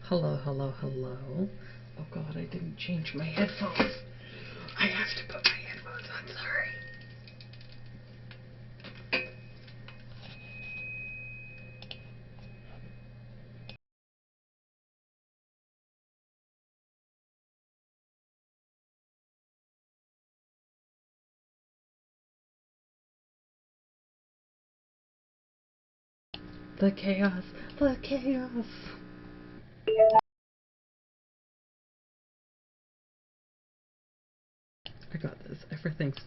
Hello, hello, hello. Oh god, I didn't change my headphones. I have to put my headphones on, sorry. The chaos, the chaos. I got this. Everything's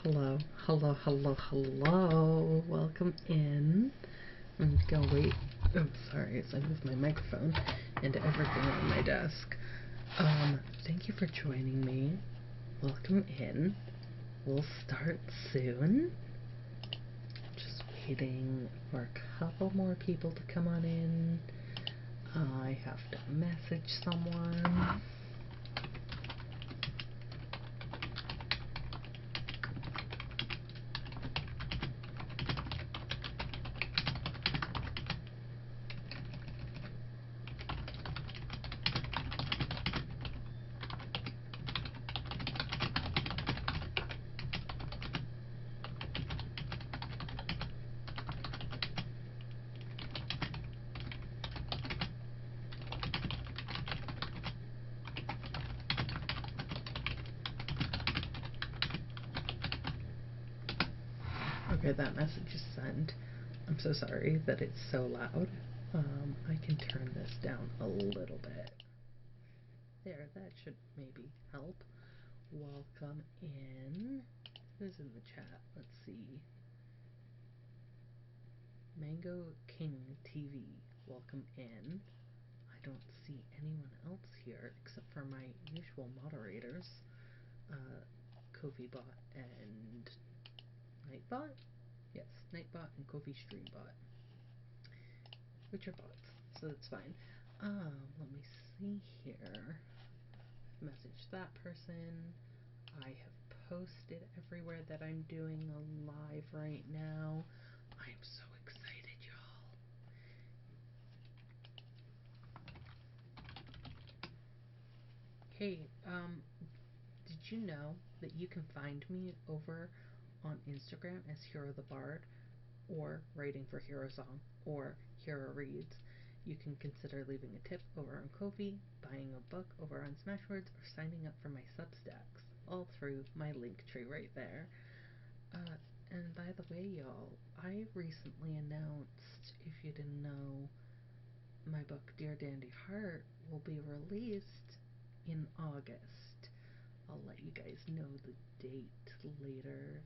hello, hello, hello, hello. Welcome in. I'm gonna wait. Oh, sorry, as I move my microphone and everything on my desk. Thank you for joining me. Welcome in. We'll start soon. Just waiting for a couple more people to come on in. I have to message someone. Okay, that message is sent. I'm so sorry that it's so loud. I can turn this down a little bit. There, that should maybe help. Welcome in. Who's in the chat? Let's see. Mango King TV. Welcome in. I don't see anyone else here except for my usual moderators. Kofi-bot and Nightbot? Yes, Nightbot and Kofi Streambot. Which are bots, so that's fine. Let me see here. Message that person. I have posted everywhere that I'm doing a live right now. I'm so excited, y'all. Hey, did you know that you can find me over on Instagram as Hero the Bard, or writing for Hero Song, or Hero Reads? You can consider leaving a tip over on Ko-fi, buying a book over on Smashwords, or signing up for my Substacks, all through my link tree right there. And by the way, y'all, I recently announced, if you didn't know, my book Dear Dandy Heart will be released in August. I'll let you guys know the date later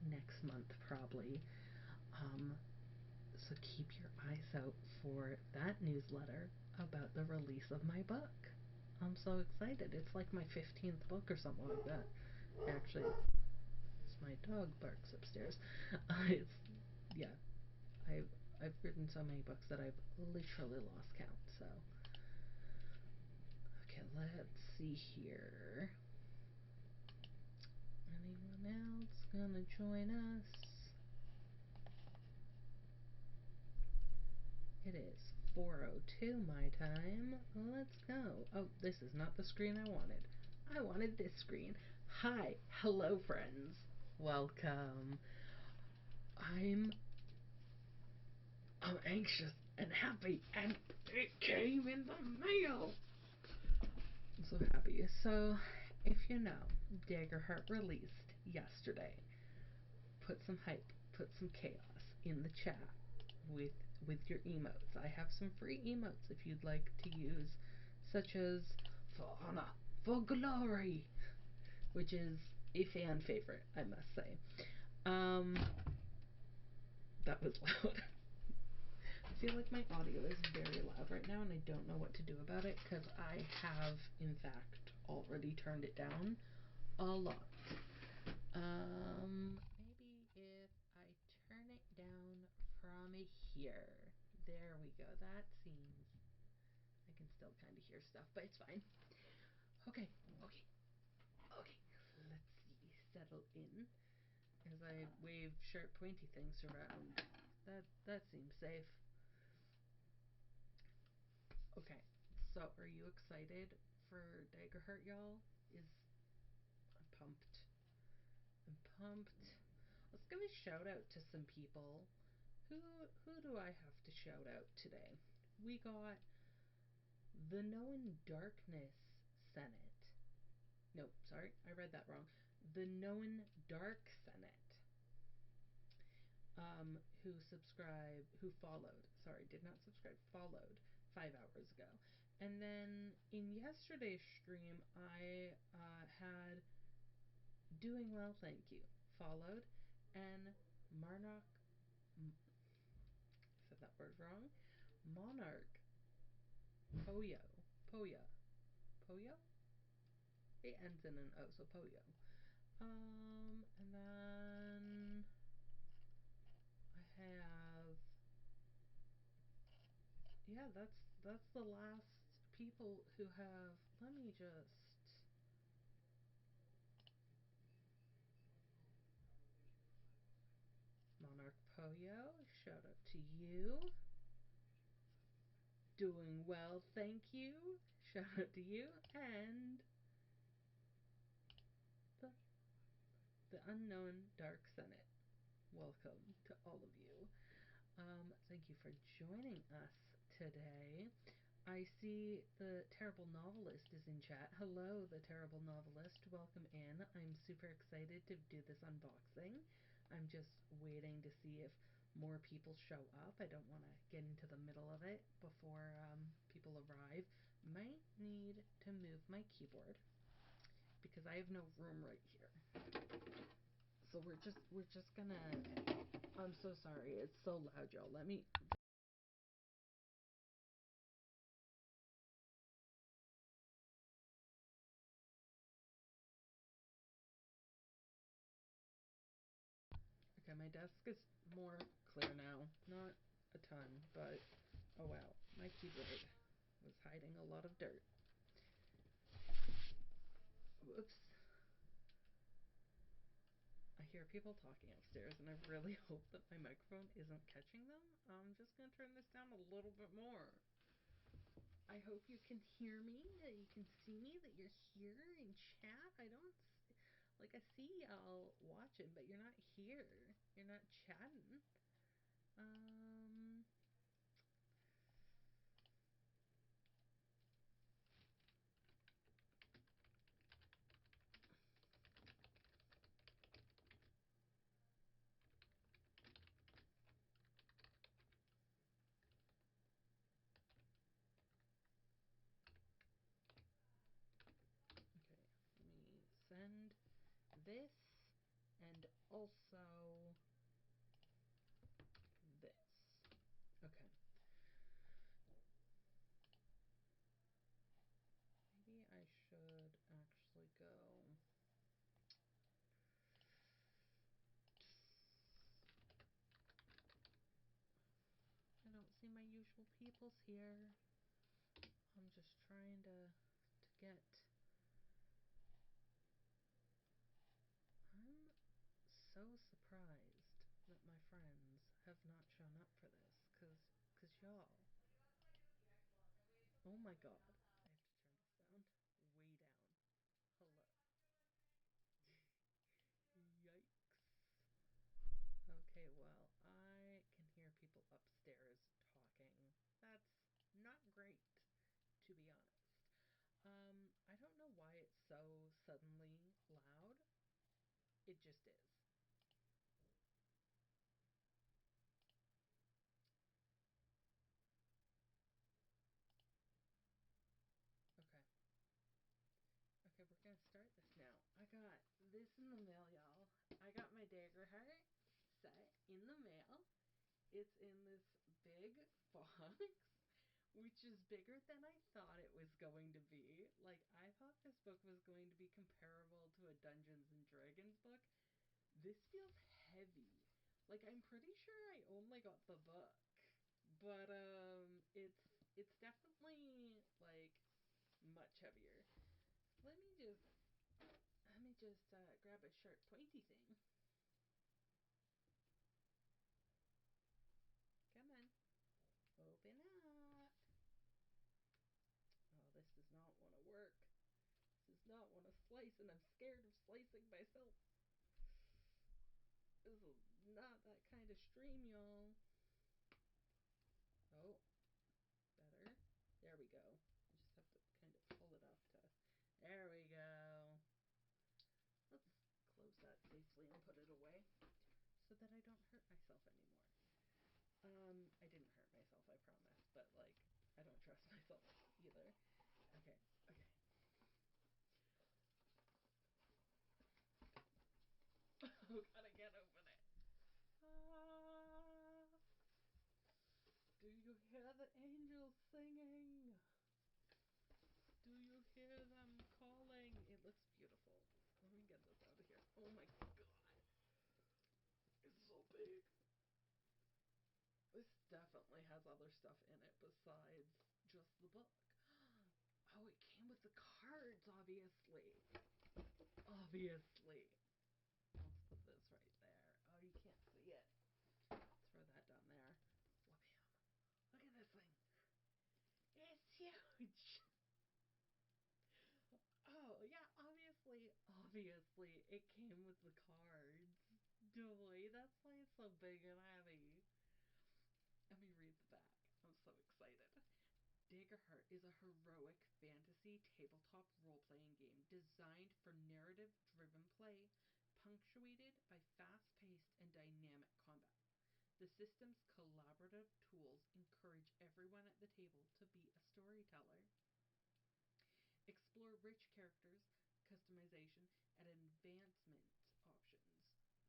next month, probably. So keep your eyes out for that newsletter about the release of my book. I'm so excited. It's like my 15th book or something like that. Actually, it's my dog barks upstairs. It's yeah. I've written so many books that I've literally lost count. So okay, let's see here. Anyone else gonna join us? It is 4:02 my time. Let's go. Oh, this is not the screen I wanted. I wanted this screen. Hi, hello friends. Welcome. I'm anxious and happy, and it came in the mail. I'm so happy. So, if you know, DaggerHeart released yesterday. Put some hype, put some chaos in the chat with your emotes. I have some free emotes if you'd like to use, such as for honor, for glory, which is a fan favorite, I must say. Um, that was loud. I feel like my audio is very loud right now, and I don't know what to do about it because I have, in fact, already turned it down a lot. Maybe if I turn it down from here. There we go. That seems hear stuff, but it's fine. Okay, okay, okay. Let's see. Settle in as I wave sharp, pointy things around. That seems safe. Okay, so are you excited for DaggerHeart, y'all? I'm pumped. I'm pumped. Let's give a shout out to some people. Who do I have to shout out today? We got the Known Darkness Senate. No, sorry, I read that wrong. The Known Dark Senate. Who followed. Sorry, did not subscribe. Followed 5 hours ago. And then in yesterday's stream, I had Doing Well, Thank You. Followed. And Marnock. Said that word wrong. Monarch. Poyo. Poyo? It ends in an O, so Poyo. And then I have, yeah, that's the last people who have. Let me just. Monarch Poyo, shout out to you. Doing Well, thank you. Shout out to you. And the Unknown Dark Senate. Welcome to all of you. Thank you for joining us today. I see the Terrible Novelist is in chat. Hello, the Terrible Novelist. Welcome in. I'm super excited to do this unboxing. I'm just waiting to see if more people show up. I don't want to get into the middle of it before people arrive. Might need to move my keyboard because I have no room right here. So we're just gonna. I'm so sorry. It's so loud, y'all. Let me. Okay, my desk is more clear now. Not a ton, but oh wow. My keyboard was hiding a lot of dirt. Whoops. I hear people talking upstairs, and I really hope that my microphone isn't catching them. I'm just going to turn this down a little bit more. I hope you can hear me, that you can see me, that you're here in chat. I don't... Like, I see y'all watching, but you're not here. You're not chatting. Okay, let me send this and also this. Okay. Maybe I should actually go. I don't see my usual peoples here. I'm just trying to get. I'm so surprised that my friends have not shown up for this, cause y'all. Oh my god. I have to turn this down. Way down. Hello. Yikes. Okay, well, I can hear people upstairs talking. That's not great, to be honest. I don't know why it's so suddenly loud. It just is. Okay. Okay, we're gonna start this now. I got this in the mail, y'all. I got my DaggerHeart set in the mail. It's in this big box, which is bigger than I thought it was going to be. Like, I thought this book was going to be comparable to a Dungeons and Dragons book. This feels heavy. Like, I'm pretty sure I only got the book. But it's definitely like much heavier. Let me just grab a sharp pointy thing. Come on. Open up. Oh, this does not want to work. This does not want to slice, and I'm scared of slicing myself. This is not that kind of stream, y'all. Oh, better. There we go. I just have to kind of pull it up to... There we go. Let's close that safely and put it away so that I don't hurt myself anymore. I didn't hurt myself, I promise, but, like, I don't trust myself either. Okay. Oh, gotta get open it. Do you hear the angels singing? Do you hear them calling? It looks beautiful. Let me get this out of here. Oh my god. It's so big. This definitely has other stuff in it besides just the book. Oh, it came with the cards, obviously. Obviously. Let's put this right there. Oh, you can't see it. Throw that down there. Whoop, bam. Look at this thing. It's huge. Oh, yeah, obviously, it came with the cards. Joy, that's why it's so big and heavy. Let me read the back. I'm so excited. DaggerHeart is a heroic fantasy tabletop role-playing game designed for narrative-driven play, punctuated by fast-paced and dynamic combat. The system's collaborative tools encourage everyone at the table to be a storyteller. Explore rich characters, customization, and advancement options,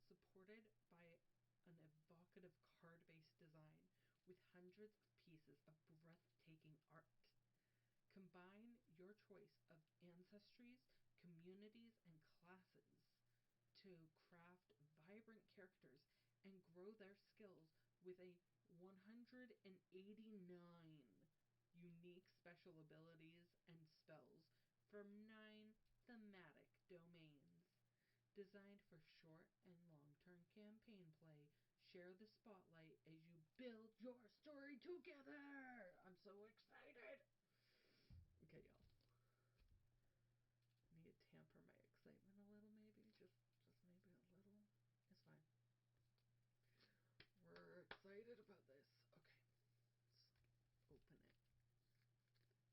supported by an evocative card-based design with hundreds of pieces of breathtaking art. Combine your choice of ancestries, communities, and classes to craft vibrant characters and grow their skills with a 189 unique special abilities and spells from 9 thematic domains. Designed for short and long-term campaign play, share the spotlight as you build your story together! I'm so excited! Okay, y'all. I need to tamper my excitement a little, maybe. Just maybe a little. It's fine. We're excited about this. Okay. Let's open it.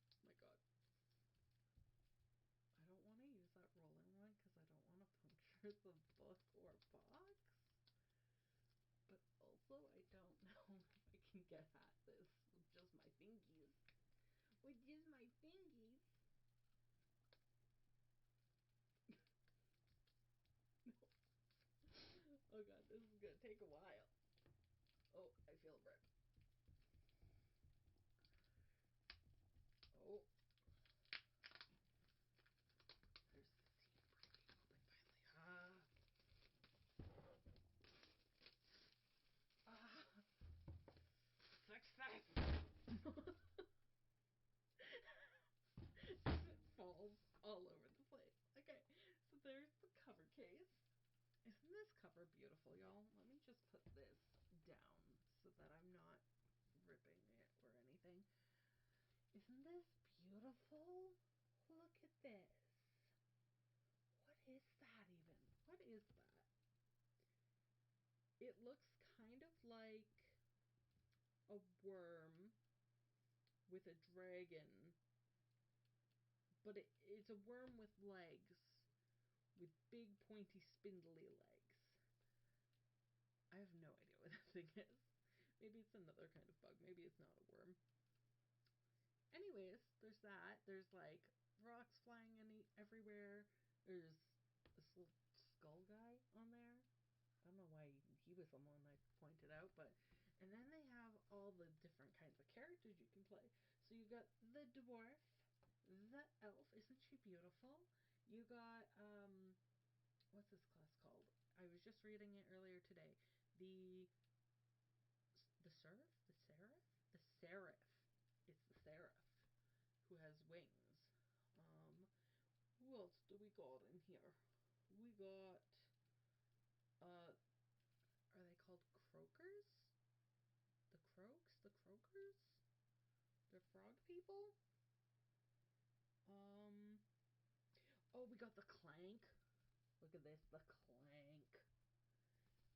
Oh my god. I don't want to use that rolling one because I don't want to puncture the book or box. But also, I don't know if I can get at this with just my fingies. With just my fingies. No. Oh god, this is gonna take a while. Oh, I feel a rip. Oh. There's the seam breaking open finally. Success! It falls all over the place. Okay, so there's the cover case. Isn't this cover beautiful, y'all? Let me just put this down so that I'm not ripping it or anything. Isn't this beautiful? Look at this. What is that even? What is that? It looks kind of like a worm with a dragon, but it's a worm with legs, with big pointy spindly legs. I have no idea what that thing is. Maybe it's another kind of bug. Maybe it's not a worm. Anyways, there's that. There's like rocks flying everywhere. There's this little skull guy on there. I don't know why he was the one I pointed out, but... And then they have all the different kinds of characters you can play. So you got the dwarf, the elf. Isn't she beautiful? You got, what's this class called? I was just reading it earlier today. The seraph? The seraph? The seraph. It's the seraph who has wings. got in here? We got, are they called croakers? The croaks? The croakers? The frog people? Oh, we got the clank. Look at this, the clank.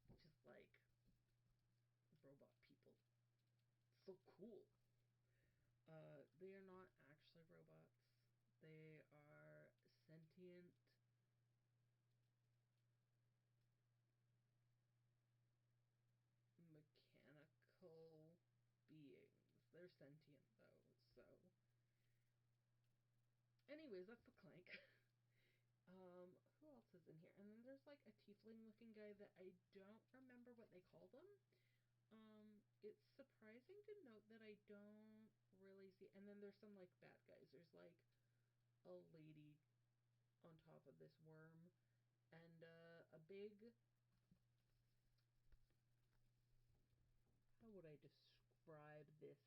Which is like robot people. So cool. They are not actually robots. They are sentient mechanical beings. They're sentient though, so. Anyways, that's the clank. Who else is in here? And then there's like a tiefling looking guy that I don't remember what they called him. It's surprising to note that I don't really see. And then there's some like bad guys. There's like a lady on top of this worm, and a big. How would I describe this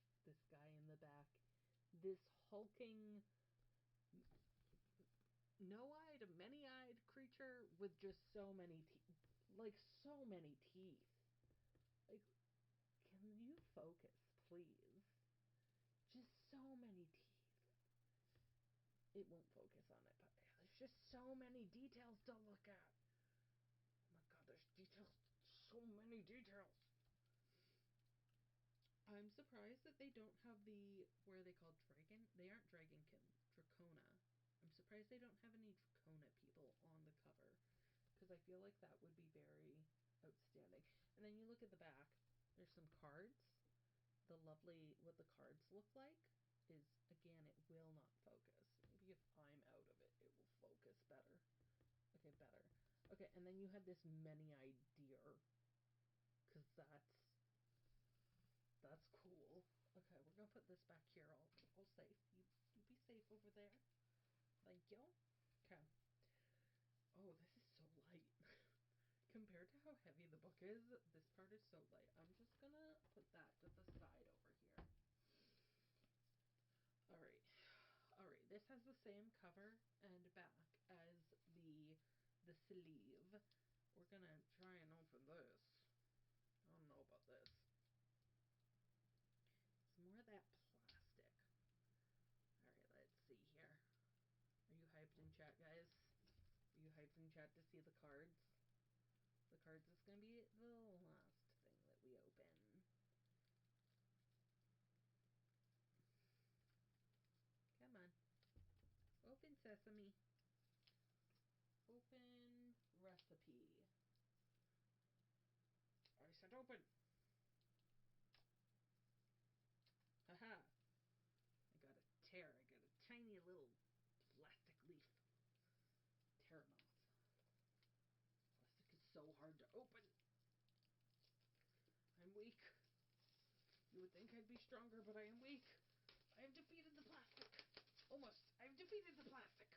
guy in the back? This hulking, no-eyed, many-eyed creature with just so many teeth, like so many teeth. Like, can you focus, please? Just so many teeth. It won't focus on it, but there's just so many details to look at. Oh my god, there's details. So many details. I'm surprised that they don't have the, what are they called, dragon? They aren't dragonkin, Dracona. I'm surprised they don't have any Dracona people on the cover, because I feel like that would be very outstanding. And then you look at the back, there's some cards. The lovely, what the cards look like is, again, it will not focus. Maybe if I'm out of it, it will focus better. Okay, better. Okay, and then you had this many-eyed deer, because that's cool. Okay, we're gonna put this back here, all safe. You be safe over there. Thank you. Okay. Oh, this is so light. Compared to how heavy the book is, this part is so light. I'm just gonna put that to the side over here. Alright. Alright, this has the same cover and back as the sleeve. We're gonna try and open this. I don't know about this. It's more of that plastic. Alright, let's see here. Are you hyped in chat, guys? Are you hyped in chat to see the cards? The cards is gonna be the last thing that we open. Come on. Open sesame. Open recipe. I said open. Haha. I got a tear. I got a tiny little plastic leaf. Tear it off. Plastic is so hard to open. I'm weak. You would think I'd be stronger, but I am weak. I have defeated the plastic. Almost. I have defeated the plastic.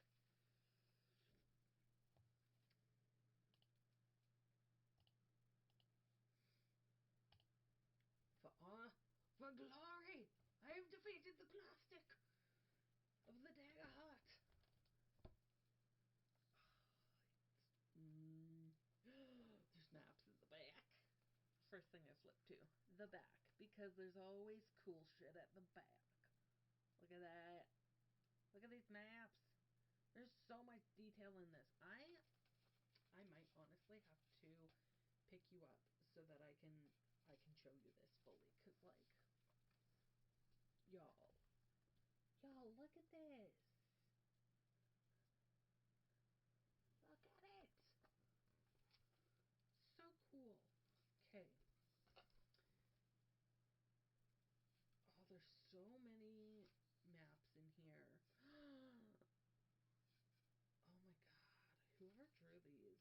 For glory, I have defeated the plastic of the DaggerHeart. There's snaps in the back. First thing I flip to, the back, because there's always cool shit at the back. Look at that. Look at these maps. There's so much detail in this. I might honestly have to pick you up so that I can show you this fully, cause like, y'all, look at this. Look at it. So cool. Okay. Oh, there's so many maps in here. Oh my god. Whoever drew these.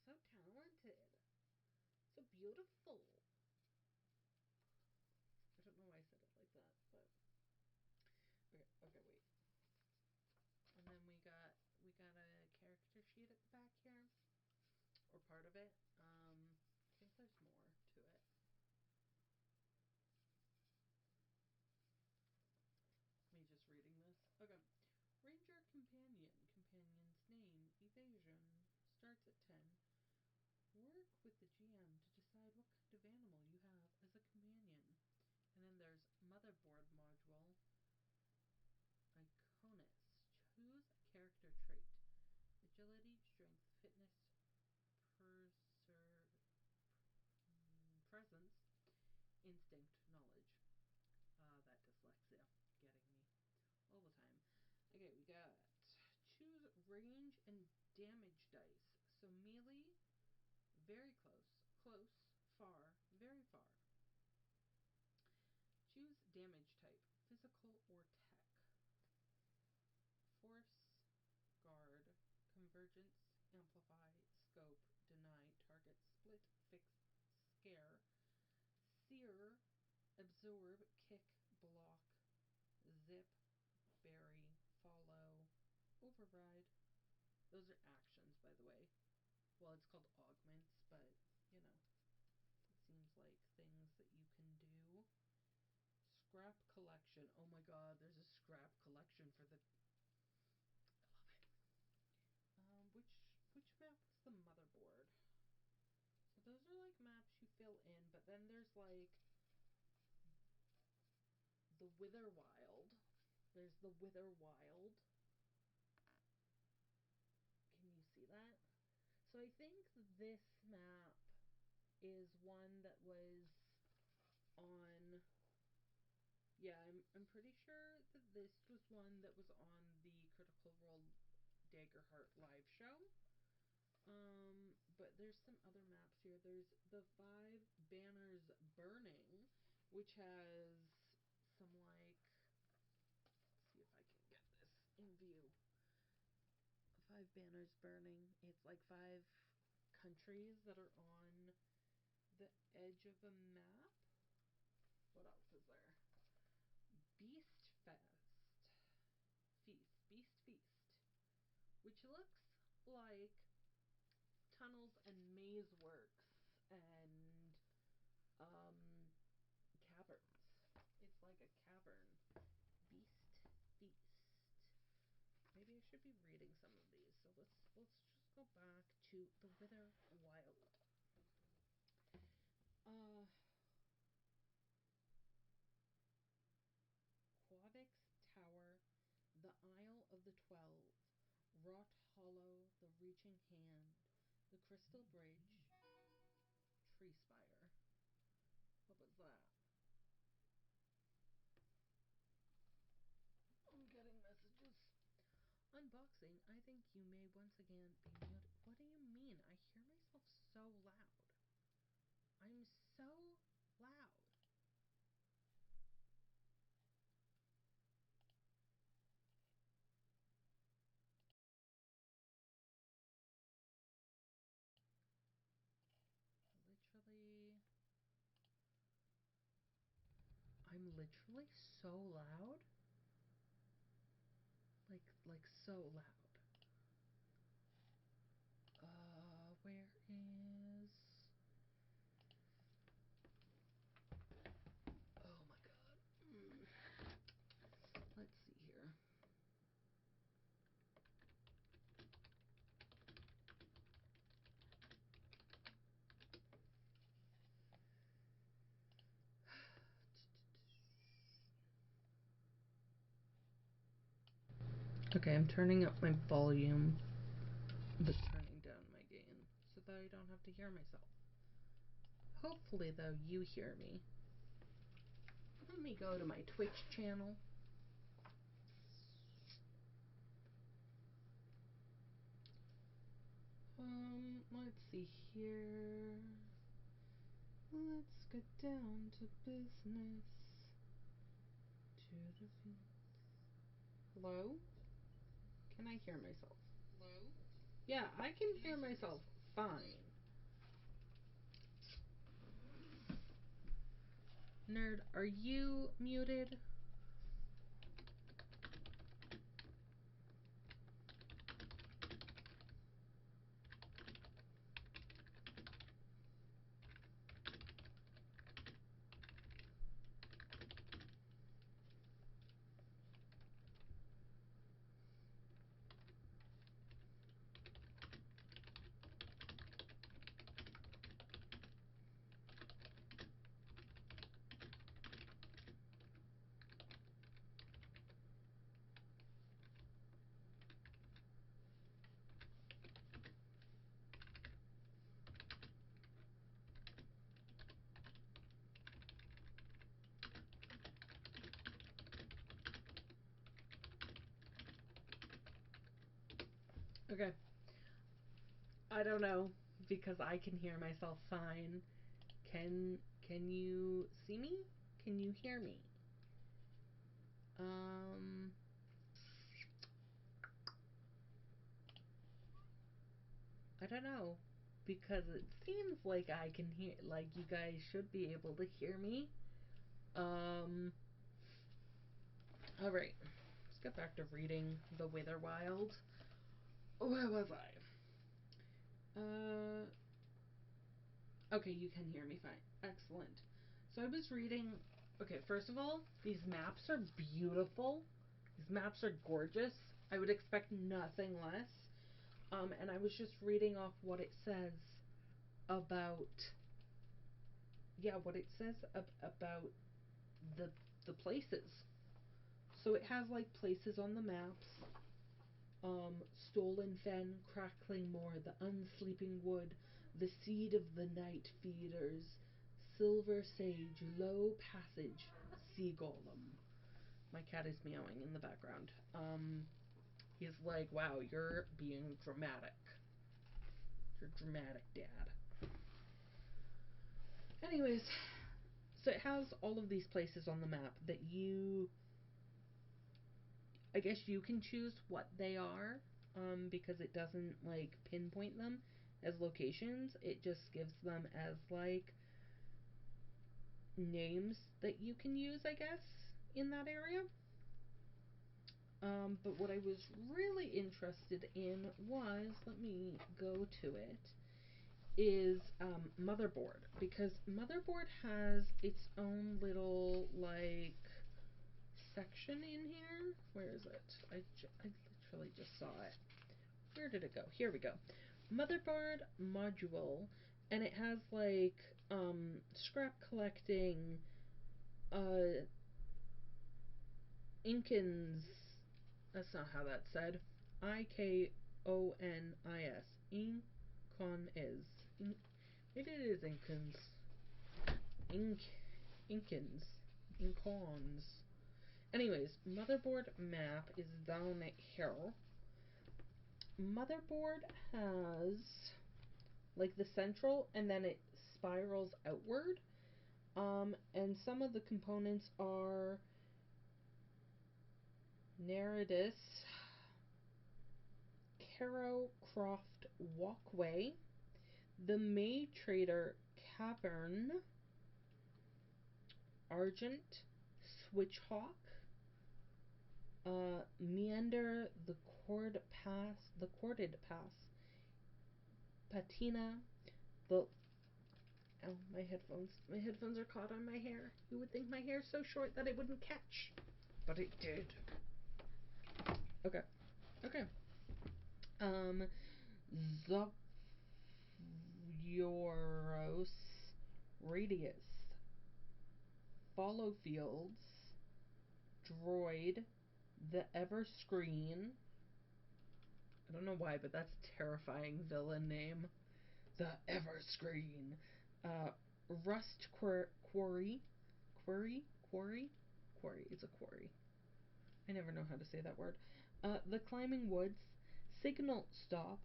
So talented. So beautiful. I don't know why I said it like that, but okay, wait. And then we got a character sheet at the back here. Or part of it. I think there's more to it. Me just reading this. Okay. Ranger Companion. Companions starts at 10. Work with the GM to decide what kind of animal you have as a companion. And then there's motherboard module. Iconus. Choose a character trait. Agility, strength, fitness, presence, instinct, knowledge. That dyslexia getting me all the time. Okay, we got choose range and damage dice. So melee, very close, close, far, very far. Choose damage type, physical or tech. Force, guard, convergence, amplify, scope, deny, target, split, fix, scare, sear, absorb, kick, block, zip, bury, follow, override. Those are actions, by the way. Well, it's called augments, but, you know, it seems like things that you can do. Scrap collection. Oh my god, there's a scrap collection for the... I love it. Which map was the motherboard? So those are like maps you fill in, but then there's like the Wither Wild. There's the Wither Wild. Can you see that? So I think this map is one that was on... Yeah, I'm pretty sure that this was one that was on the Critical Role DaggerHeart live show. But there's some other maps here. There's the 5 Banners Burning, which has some like... Let's see if I can get this in view. 5 Banners Burning. It's like 5 countries that are on the edge of a map. What else is there? Beast Fest. Beast Feast. Which looks like tunnels and maze works and caverns. It's like a cavern. Beast Feast. Maybe I should be reading some of these. So let's just go back to the Wither Wild. Quavix Tower, the Isle of the 12, Wrought Hollow, the Reaching Hand, the Crystal Bridge, Tree Spire. What was that? I'm getting messages. Unboxing, I think you may once again be muted. What do you mean? I hear myself so loud. I'm so loud. I'm literally so loud. Like so loud. Where is... Oh my god. Let's see here. Okay, I'm turning up my volume, but turning down my gain, so that I don't have to hear myself. Hopefully, though, you hear me. Let me go to my Twitch channel. Let's see here. Let's get down to business. Hello? Can I hear myself? Hello? Yeah, I can hear myself fine. Nerd, are you muted? Okay. I don't know because I can hear myself fine. Can you see me? Can you hear me? Um I don't know because it seems like I can hear, like you guys should be able to hear me. Um all right. Let's get back to reading The Wither Wild. Where was I? Okay, you can hear me fine. Excellent. So I was reading. Okay, first of all, these maps are beautiful. These maps are gorgeous. I would expect nothing less. And I was just reading off what it says about. Yeah, what it says about the the places. So it has like places on the maps. Stolen Fen, Crackling Moor, the Unsleeping Wood, the Seed of the Night Feeders, Silver Sage, Low Passage, Sea Golem. My cat is meowing in the background. He's like, wow, you're being dramatic. You're dramatic, Dad. Anyways, so it has all of these places on the map that I guess you can choose what they are, because it doesn't like pinpoint them as locations. It just gives them as like names that you can use, I guess, in that area. But what I was really interested in was, let me go to it, is Motherboard. Because Motherboard has its own little, like, section in here. Where is it? I literally just saw it. Where did it go? Here we go. Motherboard module. And it has, like, scrap collecting, Inkins. That's not how that's said. Ikonis. Incon is. Maybe it is Inkins. Inkins. Incons. Anyways, motherboard map is down here. Motherboard has like the central and then it spirals outward. And some of the components are Nereidus, Caro Croft Walkway, the May Trader Cavern, Argent, Switchhawk, Meander, the Corded Pass, Patina, the oh, my headphones are caught on my hair. You would think my hair's so short that it wouldn't catch, but it did. Okay, okay. Zopioros Radius, Follow Fields, Droid, the Everscreen. I don't know why, but that's a terrifying villain name. The Everscreen. Rust Quarry. Quarry? It's a quarry. I never know how to say that word. The Climbing Woods. Signal Stop.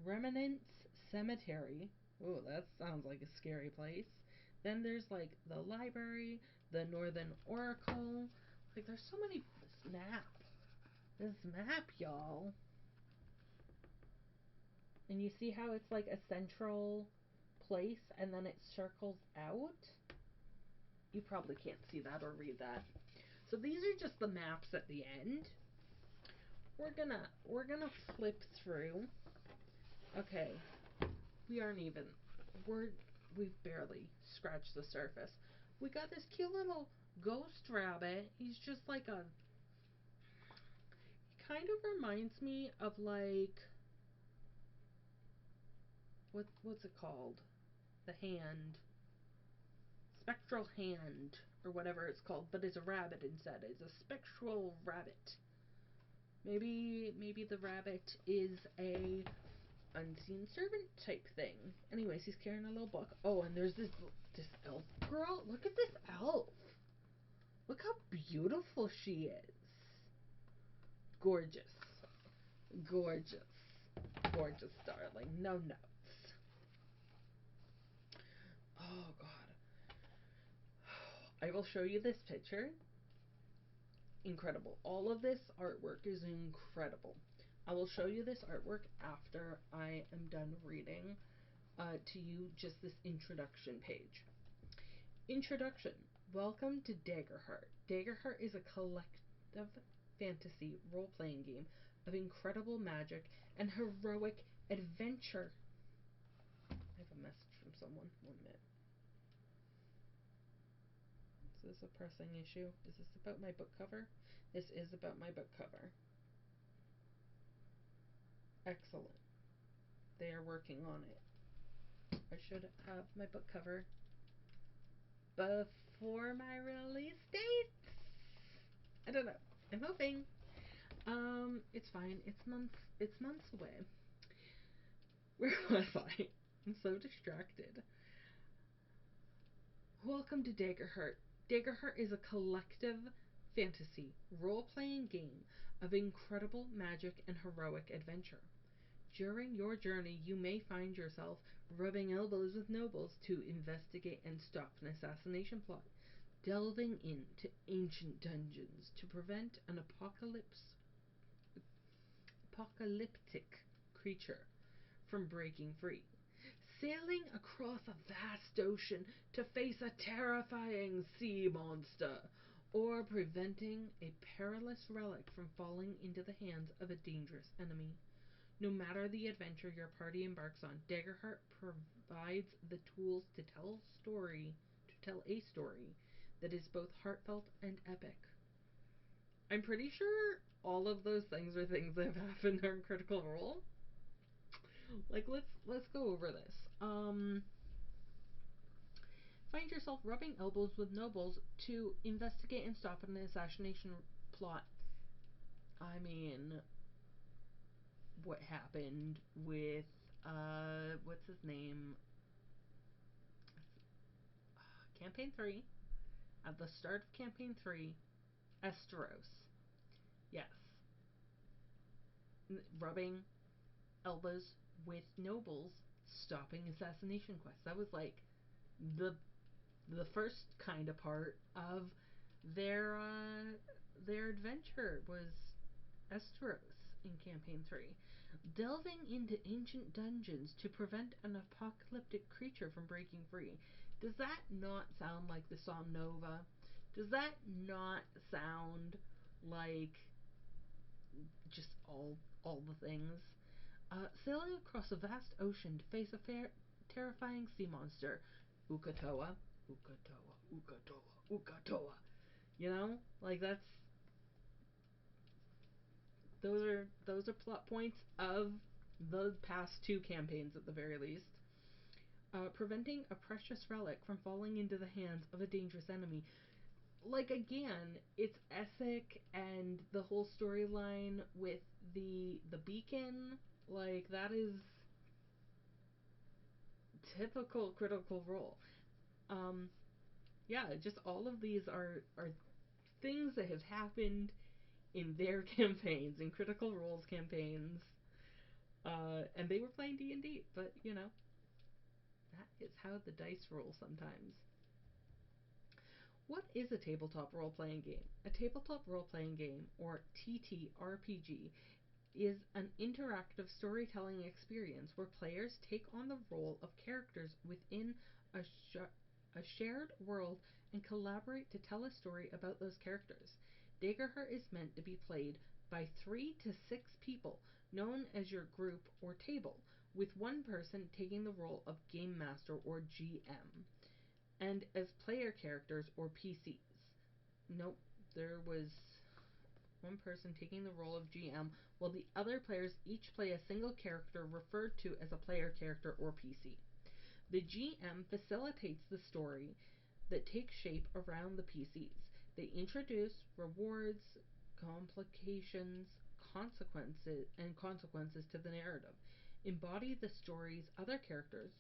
Remnants Cemetery. Oh, that sounds like a scary place. Then there's like the library, the Northern Oracle. Like there's so many. This map, y'all. And you see how it's like a central place and then it circles out? You probably can't see that or read that. So these are just the maps at the end. We're gonna flip through. Okay. We aren't even we've barely scratched the surface. We got this cute little ghost rabbit. He's just like a he kind of reminds me of like what's it called? The hand. Spectral hand or whatever it's called, but it's a rabbit instead. It's a spectral rabbit. Maybe the rabbit is a unseen servant type thing. Anyways, he's carrying a little book. Oh, and there's this elf girl. Look at this elf. Look how beautiful she is. Gorgeous. Gorgeous. Gorgeous darling. No notes. Oh god. I will show you this picture. Incredible. All of this artwork is incredible. I will show you this artwork after I am done reading to you just this introduction page. Introduction. Welcome to DaggerHeart. DaggerHeart is a collective fantasy role-playing game of incredible magic and heroic adventure. I have a message from someone. 1 minute. Is this a pressing issue? Is this about my book cover? This is about my book cover. Excellent. They are working on it. I should have my book cover before my release date. I don't know. I'm hoping. It's fine. It's months away. Where was I? I'm so distracted. Welcome to DaggerHeart. DaggerHeart is a collective fantasy role-playing game of incredible magic and heroic adventure. During your journey, you may find yourself rubbing elbows with nobles to investigate and stop an assassination plot, delving into ancient dungeons to prevent an apocalyptic creature from breaking free, sailing across a vast ocean to face a terrifying sea monster, or preventing a perilous relic from falling into the hands of a dangerous enemy. No matter the adventure your party embarks on, DaggerHeart provides the tools to tell a story that is both heartfelt and epic. I'm pretty sure all of those things are things that have happened on Critical Role. Like let's go over this. Find yourself rubbing elbows with nobles to investigate and stop an assassination plot. I mean, what happened with what's his name? Campaign 3. At the start of Campaign 3, Esteros. Yes. Rubbing elbows with nobles, stopping assassination quests. That was like the first kind of part of their adventure was Esteros in Campaign 3. Delving into ancient dungeons to prevent an apocalyptic creature from breaking free. Does that not sound like the song Nova? Does that not sound like just all the things? Sailing across a vast ocean to face a terrifying sea monster. Ukatoa. Ukatoa. Ukatoa. Ukatoa. You know? Like those are plot points of the past 2 campaigns at the very least. Preventing a precious relic from falling into the hands of a dangerous enemy. Like again, it's Essek and the whole storyline with the beacon. Like that is typical Critical Role. Yeah, just all of these are things that have happened in their campaigns, in Critical Role's campaigns. And they were playing D&D, but you know, that is how the dice roll sometimes. What is a tabletop role-playing game? A tabletop role-playing game, or TTRPG, is an interactive storytelling experience where players take on the role of characters within a, a shared world and collaborate to tell a story about those characters. DaggerHeart is meant to be played by 3 to 6 people, known as your group or table, with one person taking the role of Game Master or GM, and as player characters or PCs. Nope, there was one person taking the role of GM, while the other players each play a single character referred to as a player character or PC. The GM facilitates the story that takes shape around the PCs. They introduce rewards, complications, consequences to the narrative, embody the story's other characters,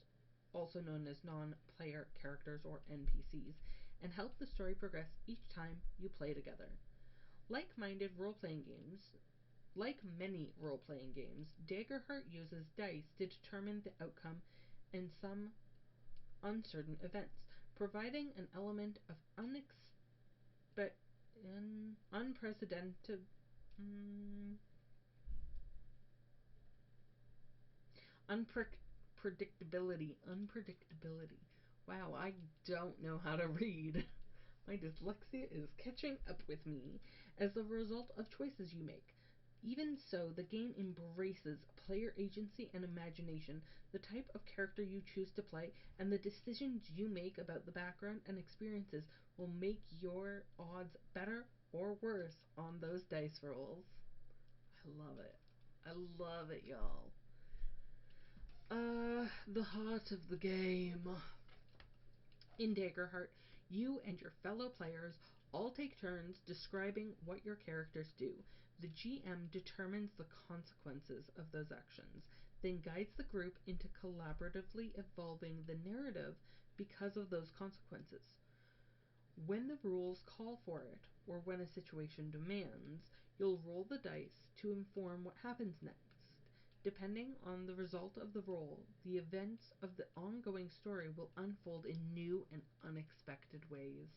also known as non-player characters or NPCs, and help the story progress each time you play together. Like-minded role-playing games Like many role playing games, DaggerHeart uses dice to determine the outcome in some uncertain events, providing an element of unprecedented. Mm, unpredictability. Wow, I don't know how to read. My dyslexia is catching up with me as a result of choices you make. Even so, the game embraces player agency and imagination, the type of character you choose to play, and the decisions you make about the background and experiences will make your odds better or worse on those dice rolls. I love it. I love it, y'all. The heart of the game. In DaggerHeart, you and your fellow players all take turns describing what your characters do. The GM determines the consequences of those actions, then guides the group into collaboratively evolving the narrative because of those consequences. When the rules call for it, or when a situation demands, you'll roll the dice to inform what happens next. Depending on the result of the roll, the events of the ongoing story will unfold in new and unexpected ways.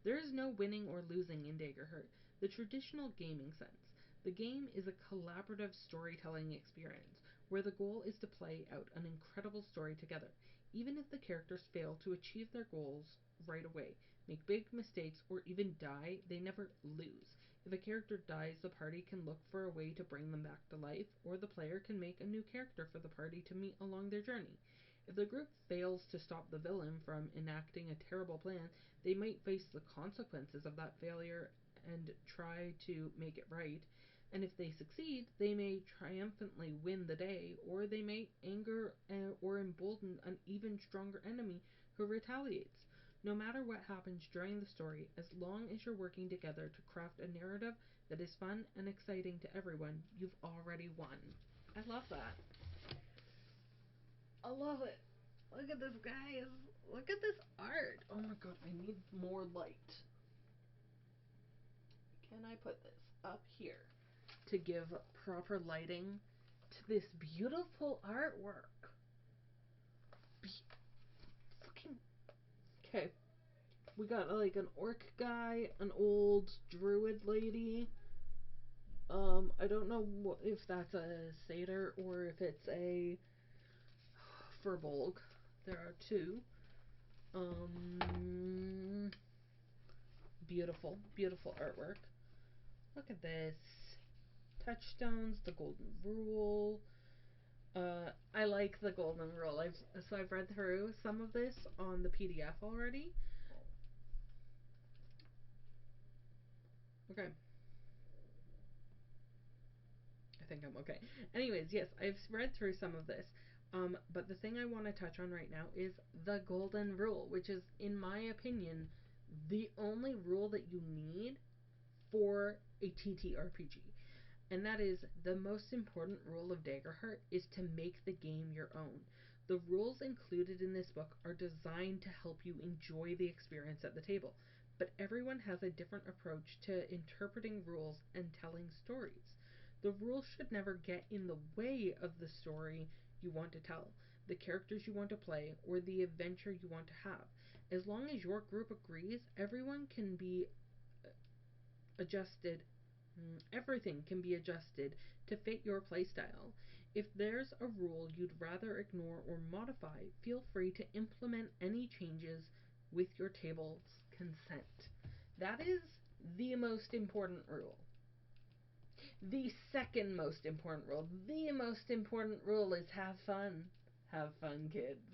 There is no winning or losing in DaggerHeart, the traditional gaming sense. The game is a collaborative storytelling experience where the goal is to play out an incredible story together. Even if the characters fail to achieve their goals right away, make big mistakes, or even die, they never lose. If a character dies, the party can look for a way to bring them back to life, or the player can make a new character for the party to meet along their journey. If the group fails to stop the villain from enacting a terrible plan, they might face the consequences of that failure and try to make it right. And if they succeed, they may triumphantly win the day, or they may anger or embolden an even stronger enemy who retaliates. No matter what happens during the story, as long as you're working together to craft a narrative that is fun and exciting to everyone, you've already won. I love that. I love it. Look at this, guys. Look at this art. Oh my god, I need more light. Can I put this up here to give proper lighting to this beautiful artwork? Fucking. Okay. We got like an orc guy, an old druid lady. I don't know if that's a satyr or if it's a furbolg. There are two. Beautiful, beautiful artwork. Look at this. Touchstones, the golden rule. I like the golden rule. I've read through some of this on the PDF already. Okay. I think I'm okay. Anyways, yes, I've read through some of this. But the thing I want to touch on right now is the golden rule, which is, in my opinion, the only rule that you need for a TTRPG. And that is the most important rule of DaggerHeart is to make the game your own. The rules included in this book are designed to help you enjoy the experience at the table, but everyone has a different approach to interpreting rules and telling stories. The rules should never get in the way of the story you want to tell, the characters you want to play, or the adventure you want to have. As long as your group agrees, adjusted everything can be adjusted to fit your playstyle. If there's a rule you'd rather ignore or modify, feel free to implement any changes with your table's consent. That is the most important rule. The second most important rule. The most important rule is have fun. Have fun, kids.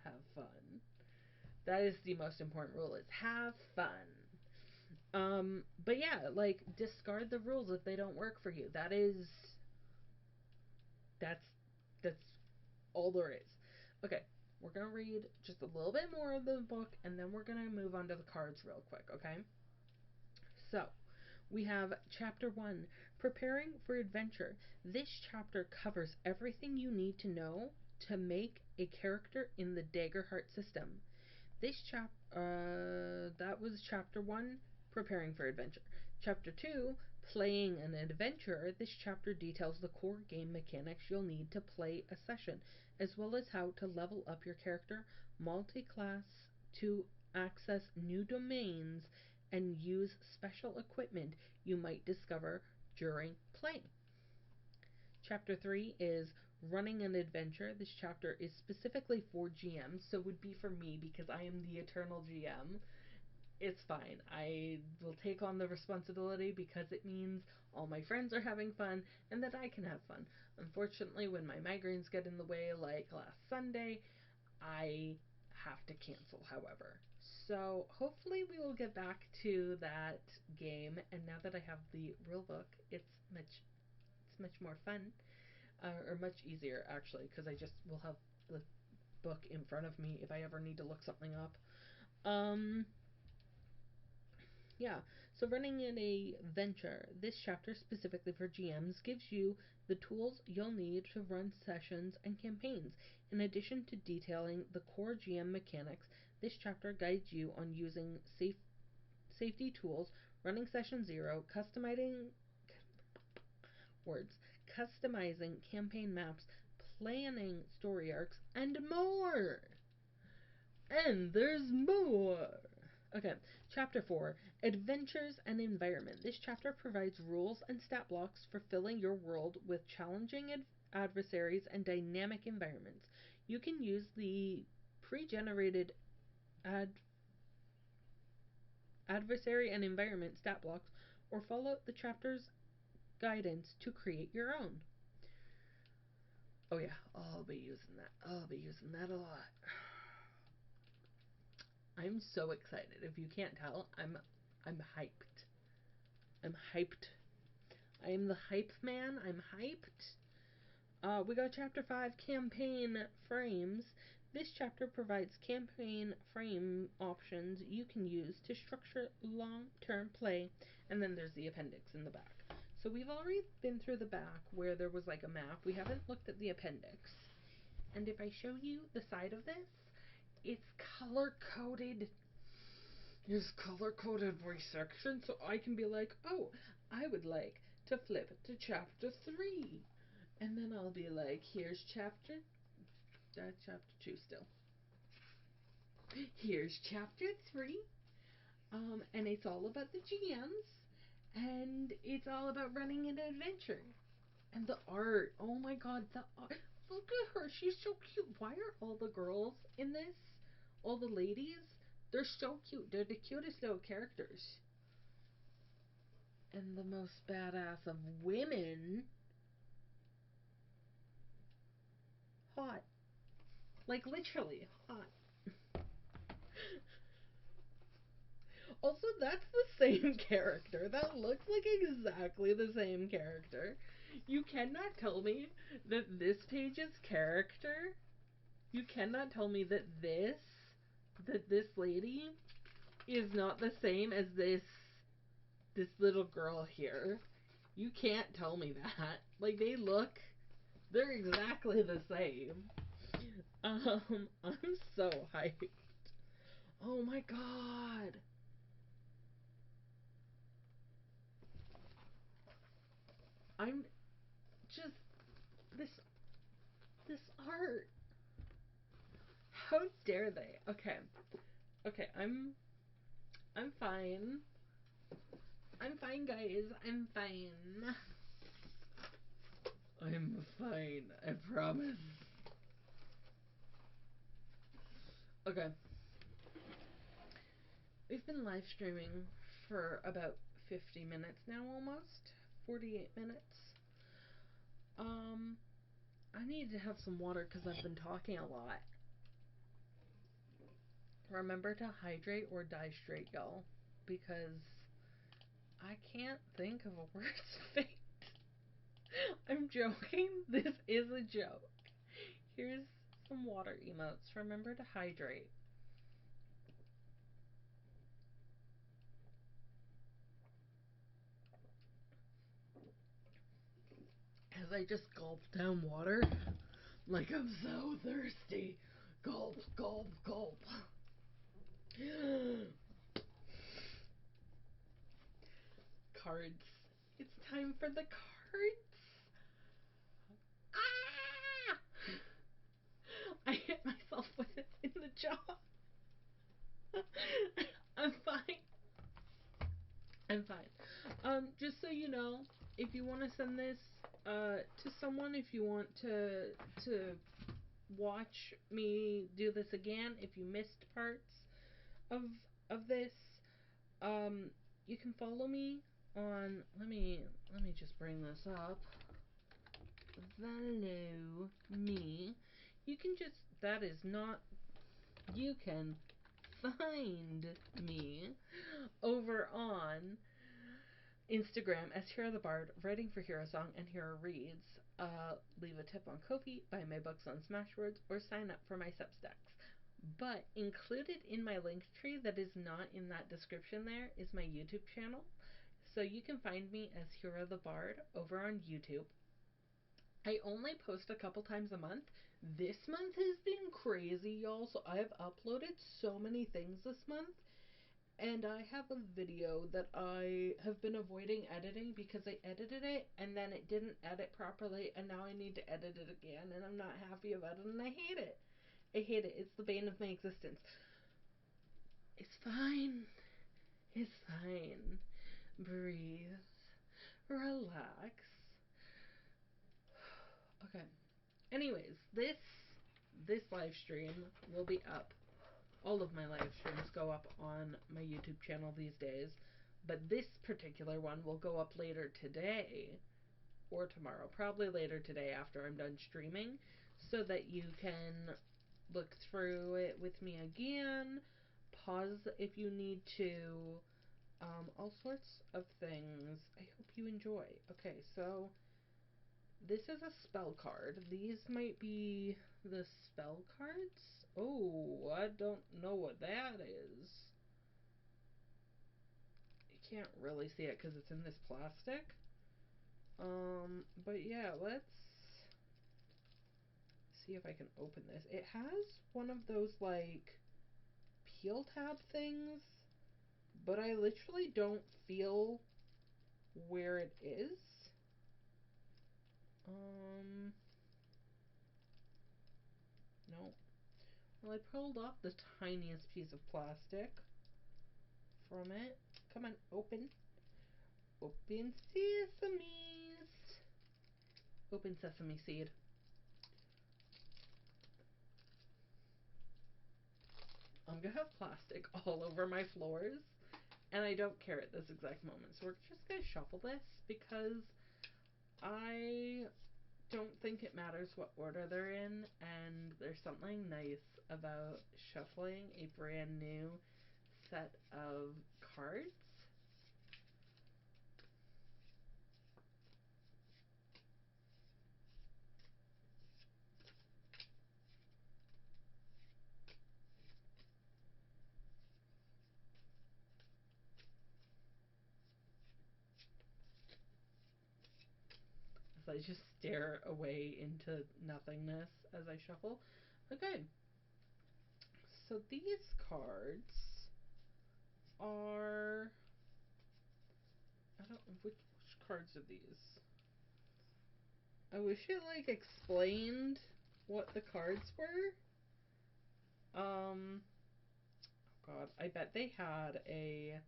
Have fun. That is the most important rule is have fun. But yeah, like, discard the rules if they don't work for you. That's all there is. Okay, we're gonna read just a little bit more of the book, and then we're gonna move on to the cards real quick, okay? So, we have Chapter 1, Preparing for Adventure. This chapter covers everything you need to know to make a character in the DaggerHeart system. That was Chapter 1, Preparing for Adventure. Chapter 2, Playing an adventure, this chapter details the core game mechanics you'll need to play a session, as well as how to level up your character, multi-class to access new domains, and use special equipment you might discover during play. Chapter 3 is Running an Adventure. This chapter is specifically for GMs, so would be for me because I am the eternal GM. It's fine. I will take on the responsibility because it means all my friends are having fun and that I can have fun. Unfortunately, when my migraines get in the way, like last Sunday, I have to cancel, however. So hopefully we will get back to that game, and now that I have the rule book, it's much more fun, or much easier actually, because I just will have the book in front of me if I ever need to look something up. Yeah, so running in a venture, this chapter specifically for GMs gives you the tools you'll need to run sessions and campaigns. In addition to detailing the core GM mechanics, this chapter guides you on using safety tools, running session 0, customizing campaign maps, planning story arcs, and more. And there's more. Okay, Chapter 4, Adventures and Environment. This chapter provides rules and stat blocks for filling your world with challenging adversaries and dynamic environments. You can use the pre-generated adversary and environment stat blocks or follow the chapter's guidance to create your own. Oh yeah, I'll be using that a lot. I'm so excited. If you can't tell, I'm hyped. I'm hyped. I am the hype man. I'm hyped. We got Chapter 5, Campaign Frames. This chapter provides campaign frame options you can use to structure long-term play, and then there's the appendix in the back. So we've already been through the back where there was like a map. We haven't looked at the appendix. And if I show you the side of this, it's color-coded. There's color-coded voice section, so I can be like, oh, I would like to flip to chapter 3. And then I'll be like, here's chapter 2 still. Here's chapter 3. And it's all about the GMs. And it's all about running an adventure. And the art. Oh my god, the art. Look at her. She's so cute. Why are all the girls in this, all the ladies, they're so cute. They're the cutest little characters. And the most badass of women. Hot. Like, literally hot. Also, that's the same character. That looks like exactly the same character. You cannot tell me that this page's character, you cannot tell me that this lady is not the same as this little girl here. You can't tell me that. Like, they're exactly the same. I'm so hyped. Oh my god. I'm just this art. How dare they? Okay. Okay, I'm fine. I'm fine, guys. I'm fine. I'm fine. I promise. Okay. We've been live streaming for about 50 minutes now, almost 48 minutes. I need to have some water because I've been talking a lot. Remember to hydrate or die straight, y'all, because I can't think of a worse fate. I'm joking. This is a joke. Here's some water emotes. Remember to hydrate. As I just gulp down water, like I'm so thirsty. Gulp, gulp, gulp. Cards. time for the cards. Ah! I hit myself with it in the jaw. I'm fine. I'm fine. Just so you know, if you want to send this to someone, if you want to watch me do this again, if you missed parts of this, um, you can follow me on. Let me just bring this up. Follow me. You can just. That is not. You can find me over on Instagram as Hero the Bard, writing for Hero Song and Hero Reads. Leave a tip on Ko-fi, buy my books on Smashwords, or sign up for my Substacks. But included in my link tree that is not in that description there is my YouTube channel. So you can find me as Hero the Bard over on YouTube. I only post a couple times a month. This month has been crazy, y'all. So I have uploaded so many things this month. And I have a video that I have been avoiding editing because I edited it and then it didn't edit properly and now I need to edit it again and I'm not happy about it and I hate it. I hate it. It's the bane of my existence. It's fine. It's fine. Breathe. Relax. Okay. Anyways, this live stream will be up. All of my live streams go up on my YouTube channel these days, but this particular one will go up later today or tomorrow, probably later today after I'm done streaming, so that you can look through it with me again, pause if you need to, all sorts of things. I hope you enjoy. Okay, so this is a spell card. These might be the spell cards? Oh, I don't know what that is. You can't really see it because it's in this plastic. But yeah, let's see if I can open this. It has one of those, like, peel tab things, but I literally don't feel where it is. No. Well, I pulled off the tiniest piece of plastic from it. Come on, open. Open sesames. Open sesame seed. I'm gonna have plastic all over my floors, and I don't care at this exact moment. So we're just gonna shuffle this because I don't think it matters what order they're in, and there's something nice about shuffling a brand new set of cards. As I just stare away into nothingness as I shuffle. Okay. So these cards are... I don't know which cards are these. I wish it, like, explained what the cards were. Oh god, I bet they had a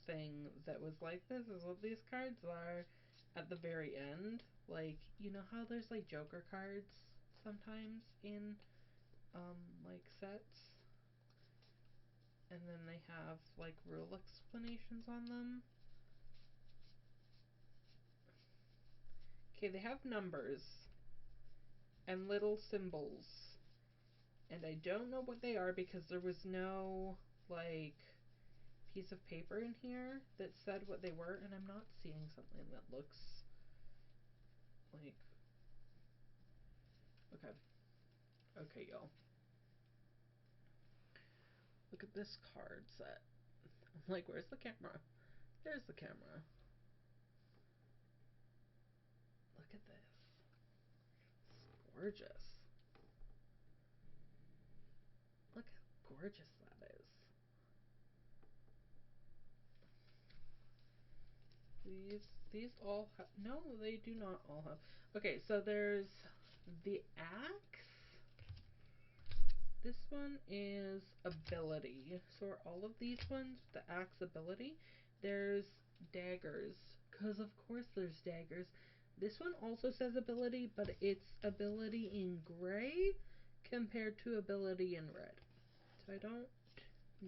thing that was like, this is what these cards are at the very end. Like, you know how there's, like, Joker cards sometimes in, like, sets? And then they have, like, rule explanations on them. Okay, they have numbers and little symbols. And I don't know what they are because there was no, like, piece of paper in here that said what they were, and I'm not seeing something that looks like... Okay. Okay, y'all. Look at this card set. I'm like, where's the camera? There's the camera. Look at this. It's gorgeous. Look how gorgeous that is. Please these all have... No, they do not all have... Okay, so there's the axe. This one is ability. So are all of these ones the axe ability? There's daggers, because of course there's daggers. This one also says ability, but it's ability in gray compared to ability in red. So I don't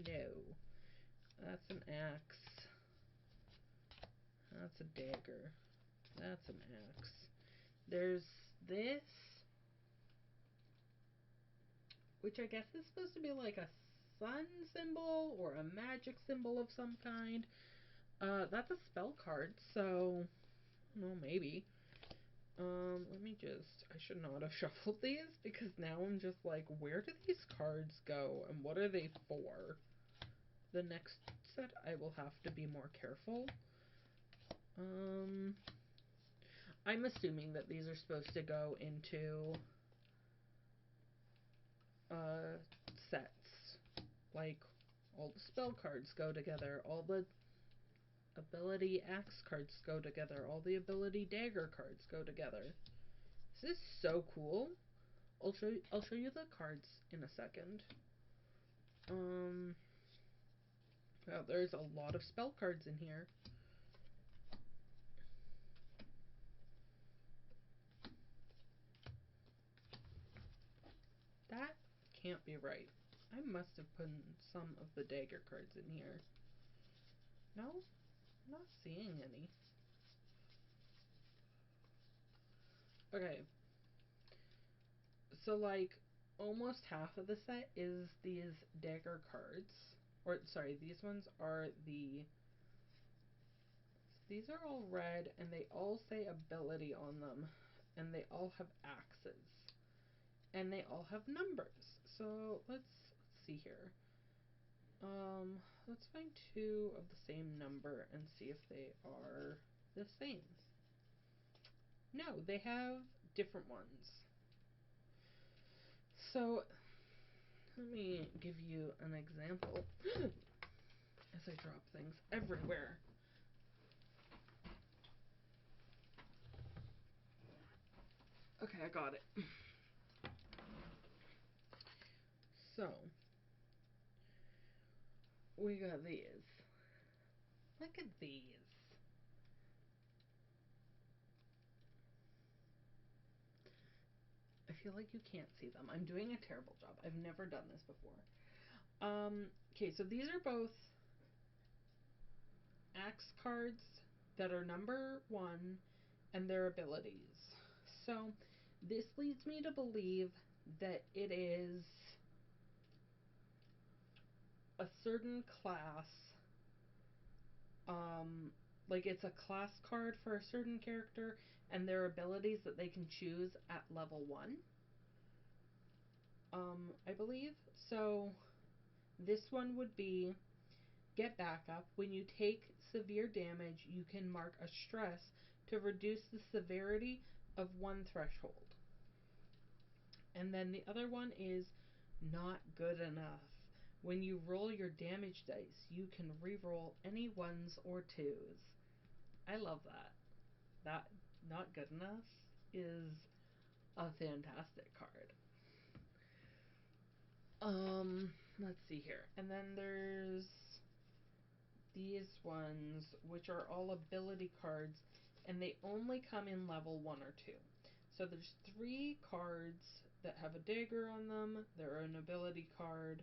know. That's an axe. That's a dagger. That's an axe. There's this, which I guess is supposed to be like a sun symbol or a magic symbol of some kind. That's a spell card, so I don't know, maybe. Let me just... I should not have shuffled these, because now I'm just like, where do these cards go, and what are they for? The next set, I will have to be more careful. I'm assuming that these are supposed to go into, sets. Like, all the spell cards go together, all the ability axe cards go together, all the ability dagger cards go together. This is so cool. I'll show you the cards in a second. Well, there's a lot of spell cards in here. That can't be right. I must have put some of the dagger cards in here. No? I'm not seeing any. Okay. So, like, almost half of the set is these dagger cards. Or, sorry, these ones are the... These are all red, and they all say ability on them. And they all have axes. And they all have numbers. So, let's see here. Let's find two of the same number and see if they are the same. No, they have different ones. So, let me give you an example as I drop things everywhere. Okay, I got it. So, we got these. Look at these. I feel like you can't see them. I'm doing a terrible job. I've never done this before. Okay, so these are both axe cards that are number 1 and their abilities. So, this leads me to believe that it is a certain class, like it's a class card for a certain character and their abilities that they can choose at level 1, I believe. So, this one would be get backup. When you take severe damage, you can mark a stress to reduce the severity of one threshold. And then the other one is not good enough. When you roll your damage dice, you can re-roll any 1s or 2s. I love that. That not good enough is a fantastic card. Let's see here. And then there's these ones, which are all ability cards, and they only come in level 1 or 2. So there's 3 cards that have a dagger on them. They're an ability card.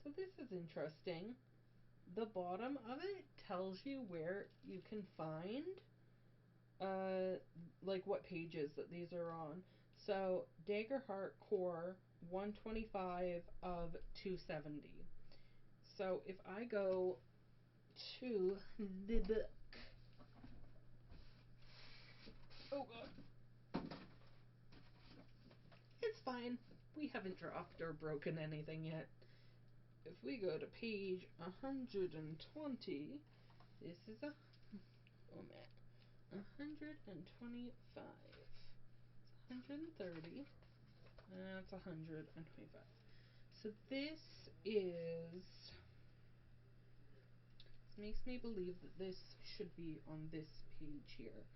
So this is interesting. The bottom of it tells you where you can find, like what pages that these are on. So, DaggerHeart Core 125 of 270. So, if I go to the book. Oh god. It's fine. We haven't dropped or broken anything yet. If we go to page 120, this is a... Oh man. 125. 130. That's 125. So this is... This makes me believe that this should be on this page here.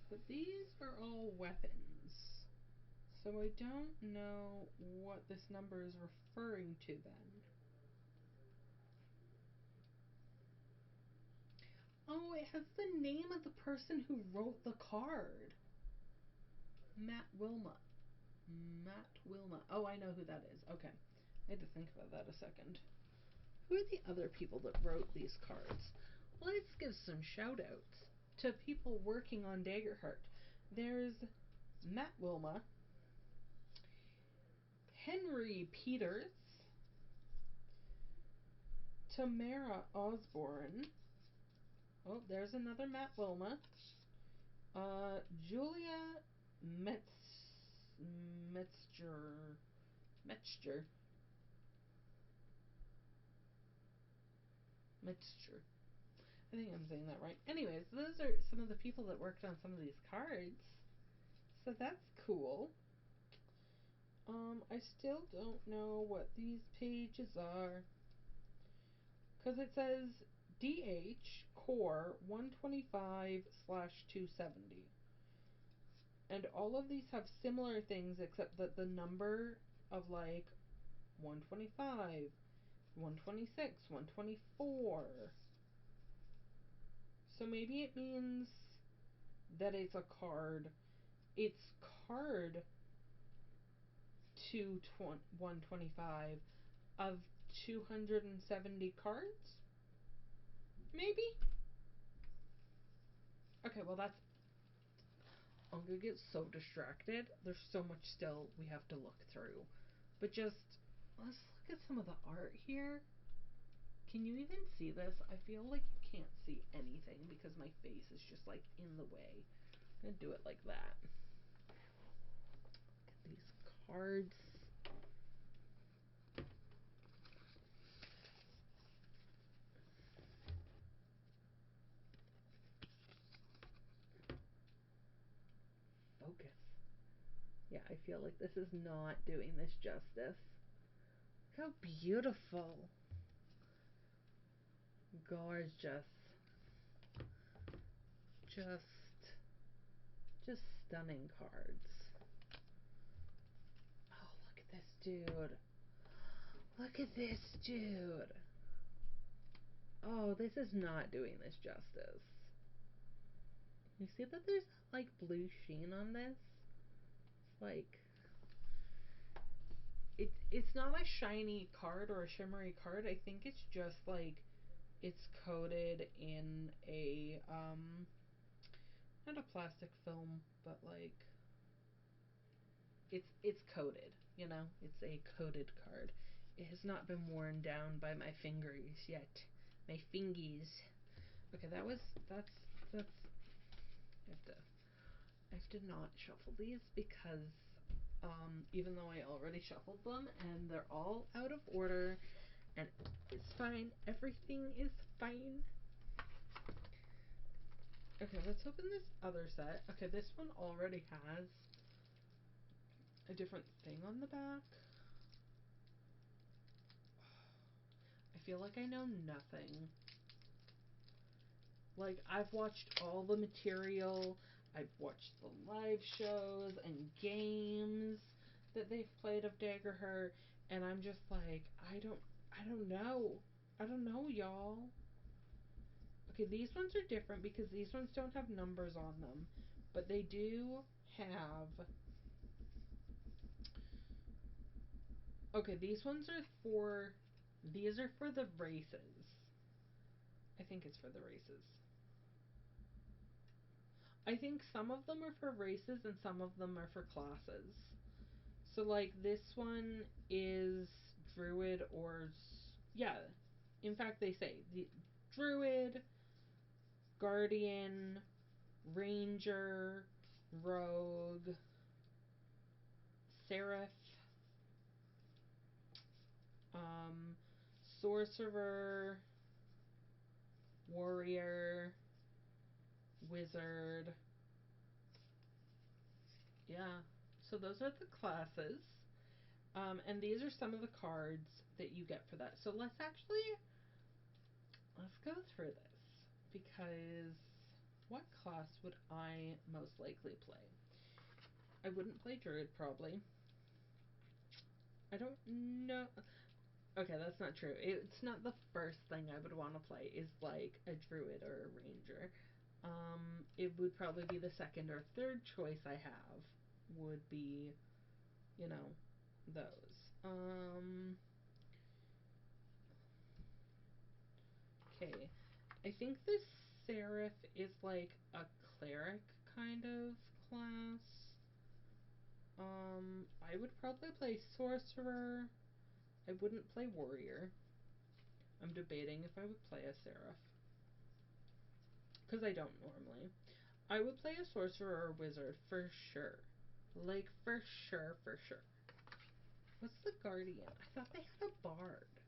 But these are all weapons. So I don't know what this number is referring to then. Oh, it has the name of the person who wrote the card. Matt Wilma. Oh, I know who that is. Okay. I had to think about that a second. Who are the other people that wrote these cards? Let's give some shout outs to people working on DaggerHeart. There's Matt Wilma, Henry Peters, Tamara Osborne. Oh, there's another Matt Wilma. Julia Metzger. I think I'm saying that right. Anyways, those are some of the people that worked on some of these cards. So that's cool. I still don't know what these pages are. Because it says DH Core 125/270. And all of these have similar things except that the number of like 125, 126, 124. So maybe it means that it's a card. It's card 125 of 270 cards? Maybe? Okay, well that's... I'm gonna get so distracted. There's so much still we have to look through. But just, let's look at some of the art here. Can you even see this? I feel like you can't see anything because my face is just like in the way. I'm gonna do it like that. Look at these cards. Focus. Yeah, I feel like this is not doing this justice. Look how beautiful. Gorgeous. Just stunning cards. Oh, look at this dude. Look at this dude. Oh, this is not doing this justice. You see that there's like blue sheen on this? It's like... It's not a shiny card or a shimmery card. I think it's just like it's coated in a not a plastic film, but like it's coated, you know? It's a coated card. It has not been worn down by my fingers yet. My fingies. Okay, that's I have to not shuffle these because even though I already shuffled them and they're all out of order and it's fine. Everything is fine. Okay, let's open this other set. Okay, this one already has a different thing on the back. I feel like I know nothing. Like, I've watched all the material. I've watched the live shows and games that they've played of DaggerHeart, and I'm just like, I don't know. I don't know, y'all. Okay, these ones are different because these ones don't have numbers on them, but they do have... Okay, these ones are for... These are for the races. I think it's for the races. I think some of them are for races and some of them are for classes. So, like, this one is Druid or... Yeah, in fact, they say the Druid, Guardian, Ranger, Rogue, Seraph, Sorcerer, Warrior, Wizard. Yeah, So those are the classes. And these are some of the cards that you get for that. So let's go through this, because what class would I most likely play? I wouldn't play Druid, probably. I don't know. Okay, that's not true. It's not the first thing I would want to play is like a Druid or a Ranger. It would probably be the second or third choice I have would be, you know, those. Okay. I think the Seraph is like a cleric kind of class. I would probably play Sorcerer. I wouldn't play Warrior. I'm debating if I would play a Seraph, because I don't normally. I would play a Sorcerer or Wizard for sure. Like, for sure, for sure. What's the Guardian? I thought they had a Bard.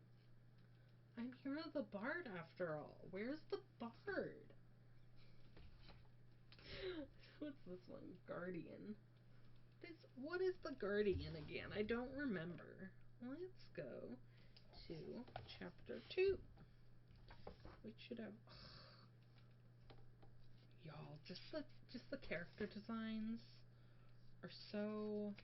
I'm Hero the Bard after all. Where's the Bard? What's this one? Guardian. What is the Guardian again? I don't remember. Let's go to chapter 2. Which should have... Y'all, just the character designs are so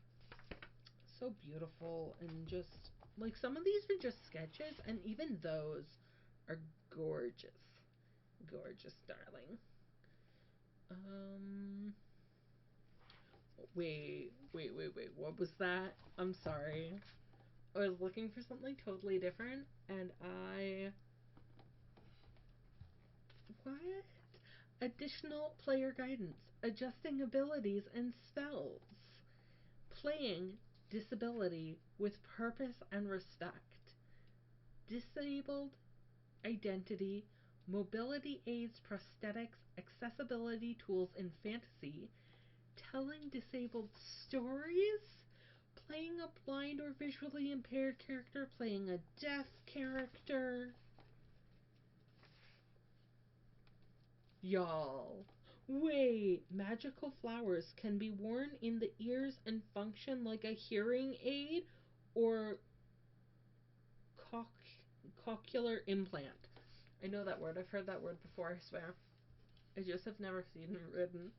beautiful, and just like some of these are just sketches, and even those are gorgeous. Gorgeous, darling. Wait. What was that? I'm sorry. I was looking for something totally different, and What? Additional player guidance. Adjusting abilities and spells. Playing disability with purpose and respect. Disabled identity. Mobility aids, prosthetics, accessibility tools in fantasy. Telling disabled stories. Playing a blind or visually impaired character. Playing a deaf character. Y'all. Wait, magical flowers can be worn in the ears and function like a hearing aid or cochlear implant. I know that word. I've heard that word before, I swear. I just have never seen it written.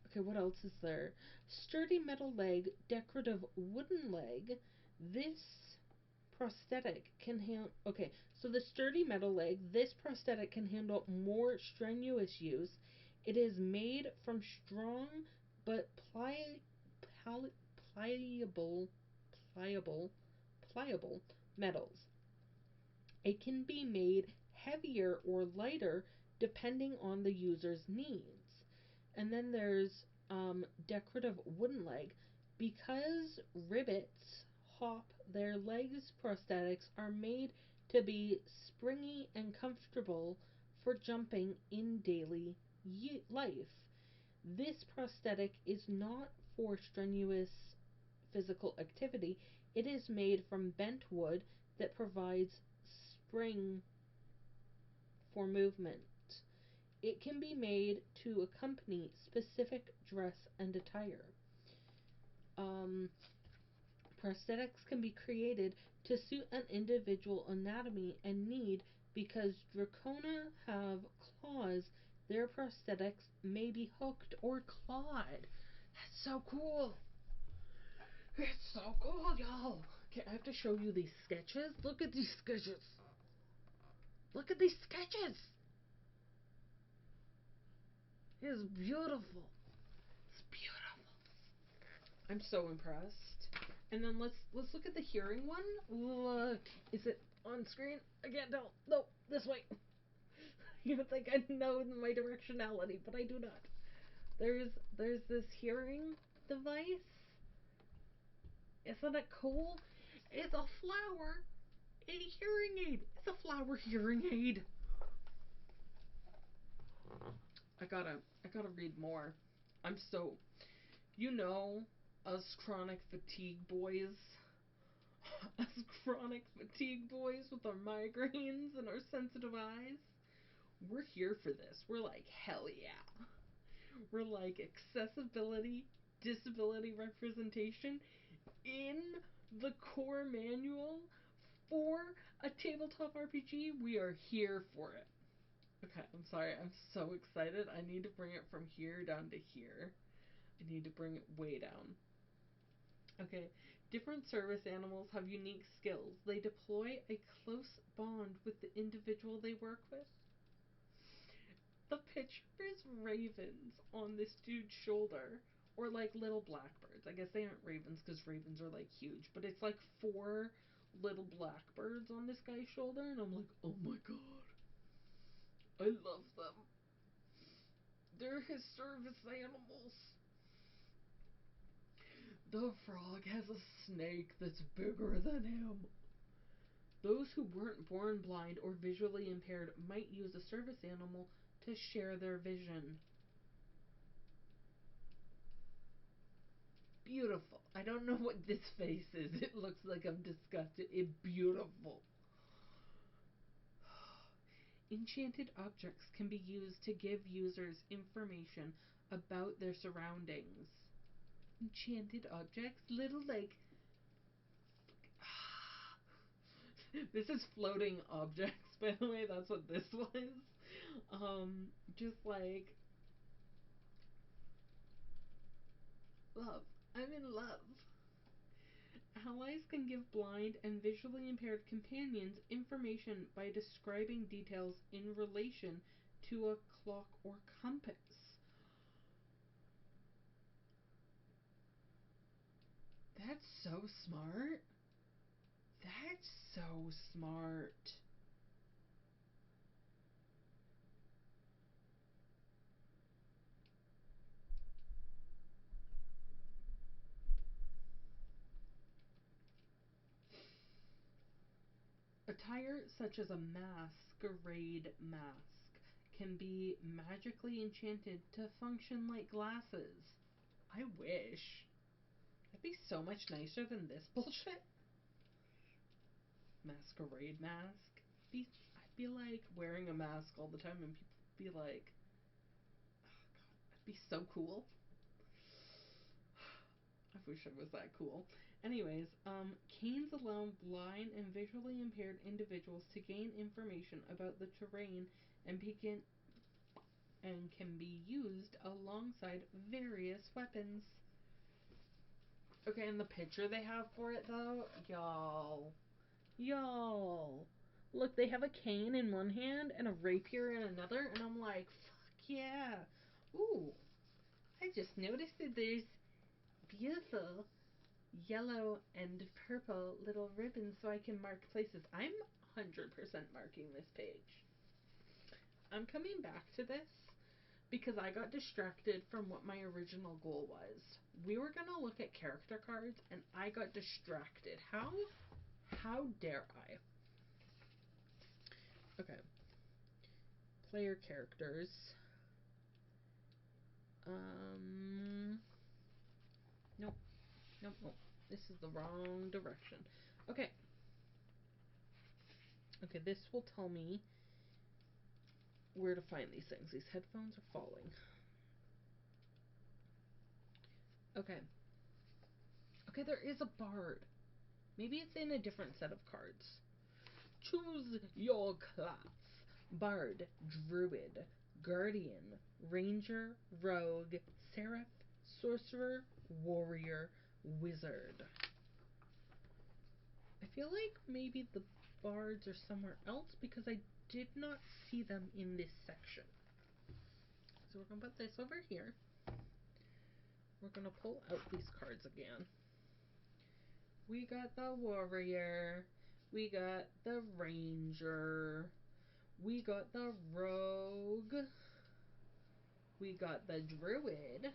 Okay, what else is there? Sturdy metal leg, decorative wooden leg. This prosthetic can handle... Okay, so the sturdy metal leg, this prosthetic can handle more strenuous use. It is made from strong but pliable metals. It can be made heavier or lighter depending on the user's needs. And then there's decorative wooden leg. Because ribbits hop, their legs prosthetics are made to be springy and comfortable for jumping in daily life. This prosthetic is not for strenuous physical activity. It is made from bent wood that provides spring for movement. It can be made to accompany specific dress and attire. Prosthetics can be created to suit an individual anatomy and need. Because Dracona have claws, their prosthetics may be hooked or clawed. That's so cool. It's so cool, y'all. Okay, I have to show you these sketches. Look at these sketches. Look at these sketches. It's beautiful. It's beautiful. I'm so impressed. And then let's look at the hearing one. Look, is it on screen? I can't tell. No, this way. You would think I know my directionality, but I do not. There's this hearing device. Isn't it cool? It's a flower. A hearing aid. It's a flower hearing aid. I gotta read more. I'm so, you know, us chronic fatigue boys. Us chronic fatigue boys with our migraines and our sensitive eyes. We're here for this. We're like, hell yeah. We're like, accessibility, disability representation in the core manual for a tabletop RPG, we are here for it. Okay, I'm sorry. I'm so excited. I need to bring it from here down to here. I need to bring it way down. Okay, different service animals have unique skills. They deploy a close bond with the individual they work with. The picture is ravens on this dude's shoulder. Or like little blackbirds. I guess they aren't ravens because ravens are like huge. But it's like 4 little blackbirds on this guy's shoulder. And I'm like, oh my god. I love them. They're his service animals. The frog has a snake that's bigger than him. Those who weren't born blind or visually impaired might use a service animal to share their vision. Beautiful. I don't know what this face is. It looks like I'm disgusted. It's beautiful. Enchanted objects can be used to give users information about their surroundings. Enchanted objects? Little, like... This is floating objects, by the way. That's what this was. Just like... Love. I'm in love. Allies can give blind and visually impaired companions information by describing details in relation to a clock or compass. That's so smart. That's so smart. Attire such as a masquerade mask can be magically enchanted to function like glasses. I wish. That'd be so much nicer than this bullshit. Masquerade mask. I'd be like wearing a mask all the time and people would be like, oh god, that'd be so cool. I wish I was that cool. Anyways, canes allow blind and visually impaired individuals to gain information about the terrain and can be used alongside various weapons. Okay, and the picture they have for it though, y'all, look, they have a cane in one hand and a rapier in another, and I'm like, fuck yeah. Ooh, I just noticed that there's beautiful yellow and purple little ribbons so I can mark places. I'm 100% marking this page. I'm coming back to this because I got distracted from what my original goal was. We were going to look at character cards and I got distracted. How dare I? Okay. Player characters. Nope. Nope, nope. This is the wrong direction. Okay. Okay, this will tell me where to find these things. These headphones are falling. Okay. Okay, there is a bard. Maybe it's in a different set of cards. Choose your class. Bard, Druid, Guardian, Ranger, Rogue, Seraph, Sorcerer, Warrior, Wizard. I feel like maybe the bards are somewhere else because I did not see them in this section. So we're going to put this over here. We're going to pull out these cards again. We got the Warrior. We got the Ranger. We got the Rogue. We got the Druid.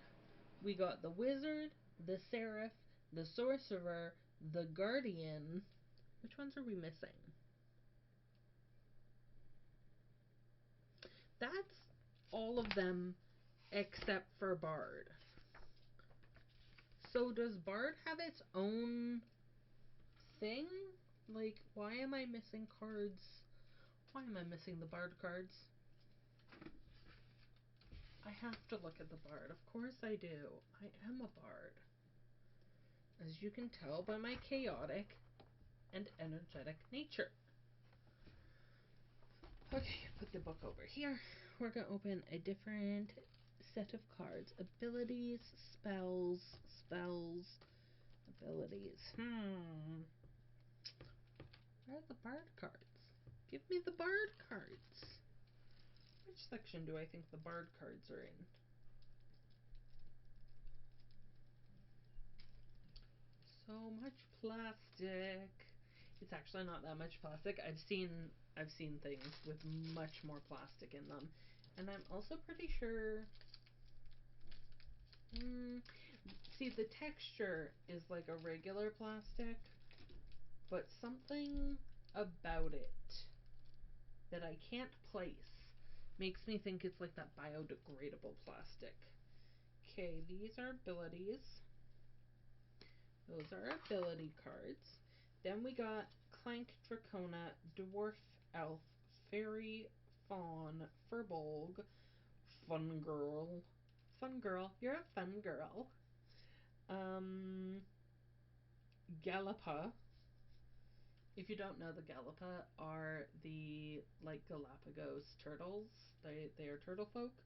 We got the Wizard, the Seraph, the Sorcerer, the Guardian. Which ones are we missing? That's all of them except for Bard. So does Bard have its own thing? Like, why am I missing cards? Why am I missing the Bard cards? I have to look at the bard. Of course I do. I am a bard. As you can tell by my chaotic and energetic nature. Okay, put the book over here. We're going to open a different set of cards. Abilities, spells, abilities. Where are the bard cards? Give me the bard cards. Which section do I think the bard cards are in? So much plastic. It's actually not that much plastic. I've seen things with much more plastic in them. And I'm also pretty sure... see, the texture is like a regular plastic, but something about it that I can't place makes me think it's like that biodegradable plastic. Okay, these are abilities. Those are ability cards. Then we got Clank, Dracona, Dwarf, Elf, Fairy, Fawn, Furbolg, Fun Girl. Fun Girl, you're a fun girl. Galapa. If you don't know, the Galapa are the, like, Galapagos turtles. They are turtle folk.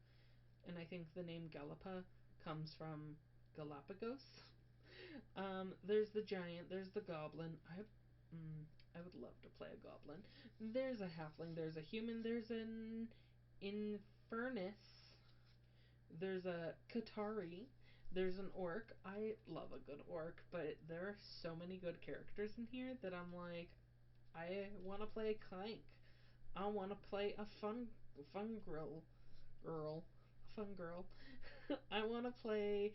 And I think the name Galapa comes from Galapagos. There's the giant, there's the goblin. I would love to play a goblin. There's a halfling, there's a human, there's an infernus, there's a Qatari, there's an orc. I love a good orc, but there are so many good characters in here that I'm like, I want to play a Clank. I want to play a fun girl. I want to play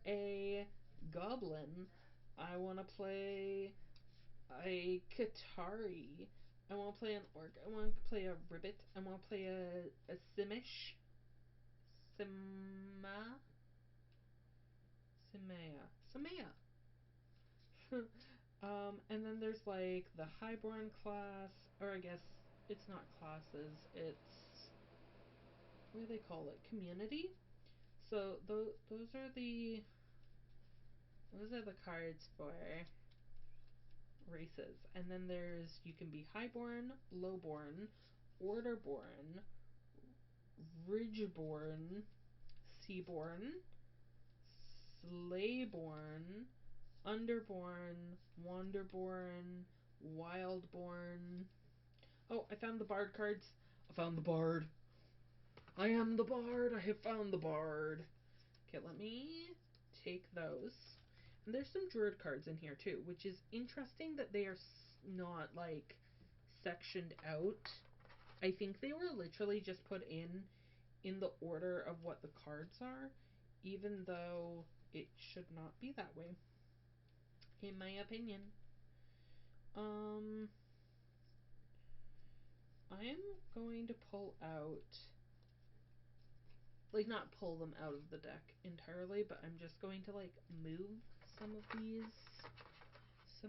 a goblin. I want to play a Qatari. I want to play an orc. I want to play a ribbit. I want to play a Simish. Simea. And then there's like the highborn class, or I guess it's not classes, it's, what do they call it? Community? So those are the cards for races. And then there's, you can be highborn, lowborn, orderborn, ridgeborn, seaborn, slayborn, underborn, wanderborn, wildborn. Oh, I found the bard cards. I found the bard. I am the bard. I have found the bard. Okay, let me take those. And there's some druid cards in here too, which is interesting that they are not like sectioned out. I think they were literally just put in the order of what the cards are, even though it should not be that way, in my opinion. I am going to pull out, like, not pull them out of the deck entirely, but I'm just going to like move some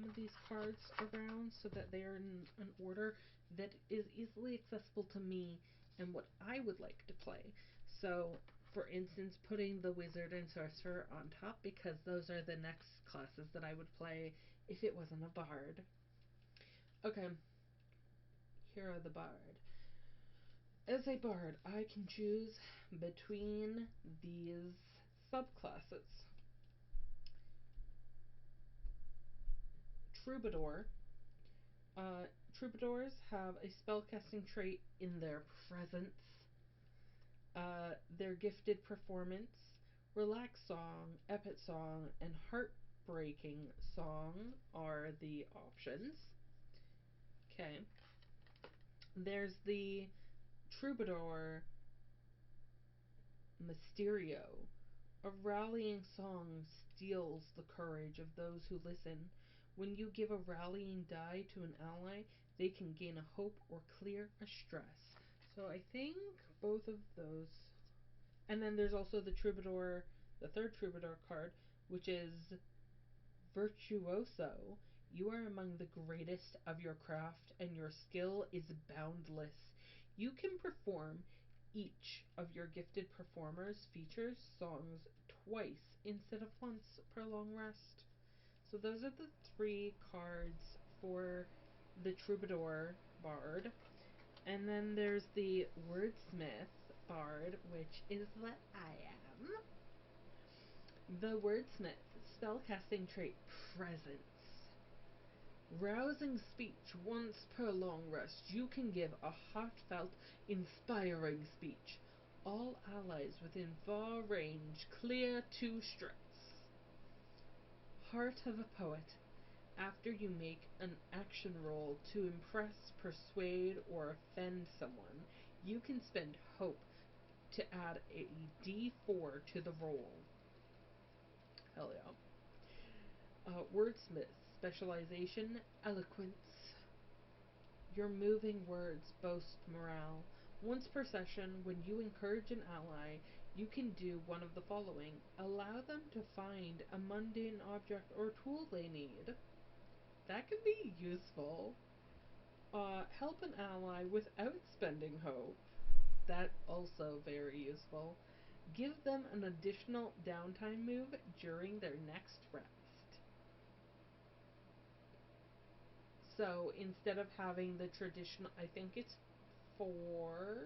of these cards around so that they are in an order that is easily accessible to me and what I would like to play. So, for instance, putting the wizard and sorcerer on top, because those are the next classes that I would play if it wasn't a bard. Okay, here are the bard. As a bard, I can choose between these subclasses. Troubadour. Troubadours have a spellcasting trait in their presence. Their gifted performance, relax song, epic song, and heartbreaking song are the options. Okay. There's the Troubadour Mysterio. A rallying song steals the courage of those who listen. When you give a rallying die to an ally, they can gain a hope or clear a stress. So I think both of those. And then there's also the Troubadour, the third Troubadour card, which is Virtuoso. You are among the greatest of your craft, and your skill is boundless. You can perform Each of your gifted performers features songs twice instead of once per long rest. So those are the 3 cards for the Troubadour Bard. And then there's the Wordsmith Bard, which is what I am. The Wordsmith spellcasting trait Presence. Rousing speech once per long rest. You can give a heartfelt, inspiring speech. All allies within far range clear 2 stress. Heart of a poet. After you make an action roll to impress, persuade, or offend someone, you can spend hope to add a d4 to the roll. Hell yeah. Wordsmith specialization, eloquence. Your moving words boast morale. Once per session, when you encourage an ally, you can do one of the following. Allow them to find a mundane object or tool they need. That can be useful. Help an ally without spending hope. That also very useful. Give them an additional downtime move during their next rest. So instead of having the traditional, I think it's 4.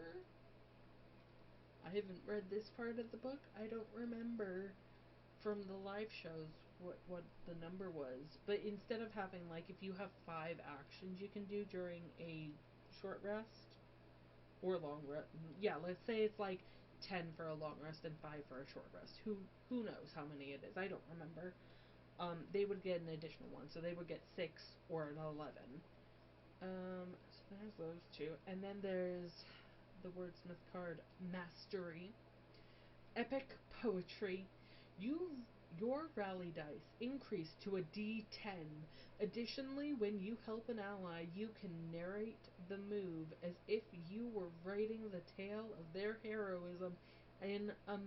I haven't read this part of the book. I don't remember from the live shows what the number was. But instead of having, like, if you have 5 actions you can do during a short rest or long rest, yeah, let's say it's like 10 for a long rest and 5 for a short rest. Who knows how many it is? I don't remember. They would get an additional one, so they would get 6 or an 11. So there's those 2, and then there's the Wordsmith card, Mastery. Epic poetry. Your rally dice increase to a d10. Additionally, when you help an ally, you can narrate the move as if you were writing the tale of their heroism in a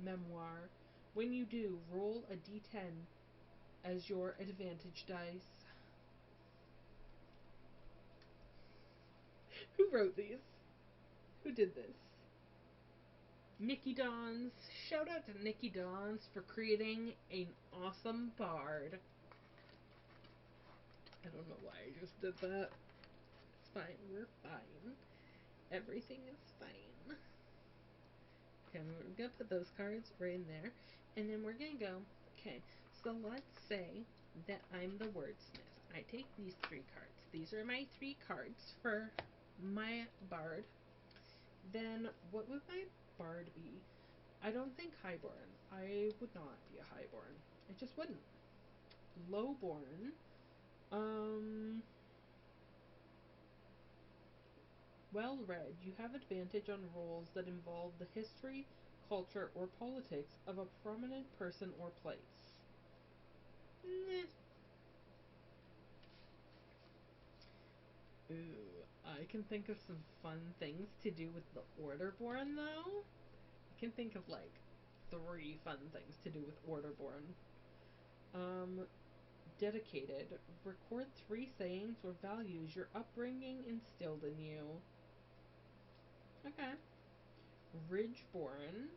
memoir. When you do, roll a d10 as your advantage dice. Who wrote these? Who did this? Nikki Dons. Shout out to Nikki Dons for creating an awesome bard. I don't know why I just did that. It's fine. We're fine. Everything is fine. Okay, we're gonna put those cards right in there. And then we're gonna go, okay, so let's say that I'm the wordsmith. I take these 3 cards. These are my 3 cards for my bard. Then what would my bard be? I don't think highborn. I would not be a highborn. I just wouldn't. Lowborn. Well read. You have advantage on rolls that involve the history, culture, or politics of a prominent person or place. Meh. Ooh, I can think of some fun things to do with the Orderborn, though. I can think of, like, 3 fun things to do with Orderborn. Dedicated. Record 3 sayings or values your upbringing instilled in you. Okay. Ridgeborn.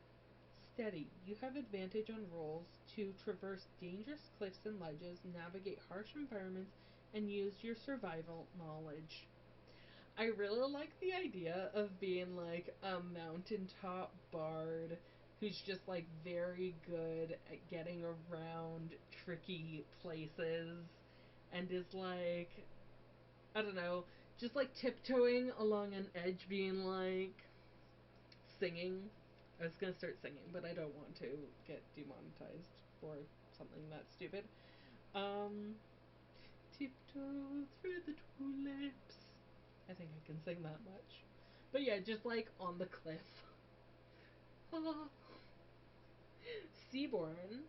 Steady. You have advantage on rolls to traverse dangerous cliffs and ledges, navigate harsh environments, and use your survival knowledge. I really like the idea of being like a mountaintop bard who's just like very good at getting around tricky places and is like, I don't know, just like tiptoeing along an edge being like singing. I was gonna start singing, but I don't want to get demonetized for something that stupid. Tiptoe through the tulips. I think I can sing that much. But yeah, just like on the cliff. Seaborn.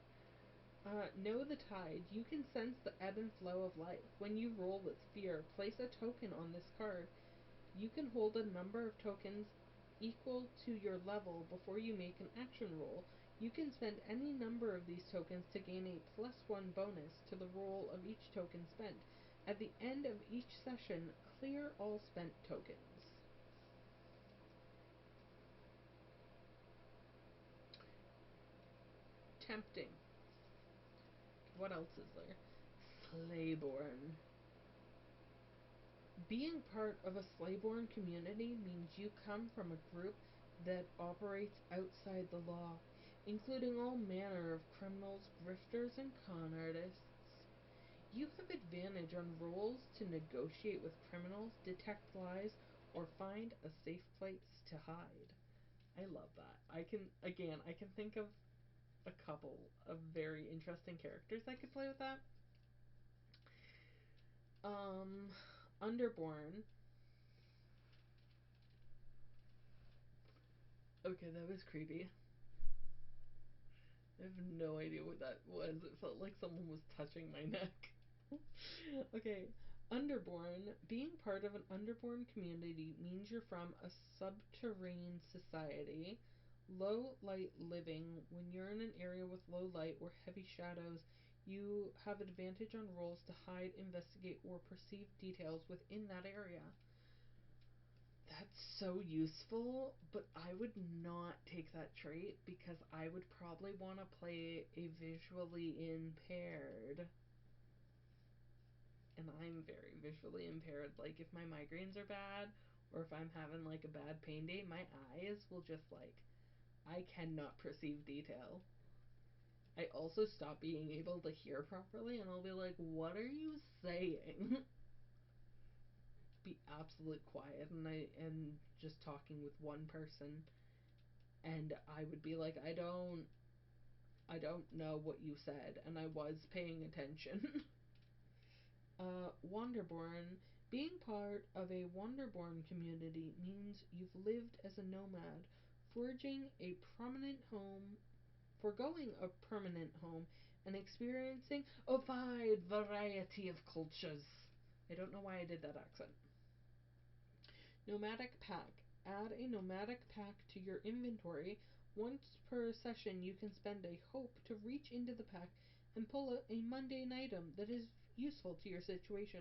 Know the tide. You can sense the ebb and flow of life. When you roll with fear, place a token on this card. You can hold a number of tokens equal to your level before you make an action roll. You can spend any number of these tokens to gain a +1 bonus to the roll of each token spent. At the end of each session, clear all spent tokens. tempting. What else is there? Slayborn. Being part of a Slayborn community means you come from a group that operates outside the law, including all manner of criminals, grifters, and con artists. You have advantage on rolls to negotiate with criminals, detect lies, or find a safe place to hide. I love that. I can think of a couple of very interesting characters I could play with that. Underborn. Okay, that was creepy. I have no idea what that was. It felt like someone was touching my neck. Okay, Underborn. Being part of an Underborn community means you're from a subterranean society. Low light living. When you're in an area with low light or heavy shadows, you have advantage on rolls to hide, investigate, or perceive details within that area. That's so useful, but I would not take that trait because I would probably want to play a visually impaired. And I'm very visually impaired. Like, if my migraines are bad, or if I'm having, like, a bad pain day, my eyes will just, like, I cannot perceive detail. I also stop being able to hear properly, and I'll be like, what are you saying? Be absolute quiet, and just talking with one person, and I would be like, I don't know what you said, and I was paying attention. Wanderborn. Being part of a Wanderborn community means you've lived as a nomad, forging a permanent home, foregoing a permanent home, and experiencing a wide variety of cultures. I don't know why I did that accent. Nomadic pack. Add a nomadic pack to your inventory. Once per session, you can spend a hope to reach into the pack and pull out a mundane item that is useful to your situation.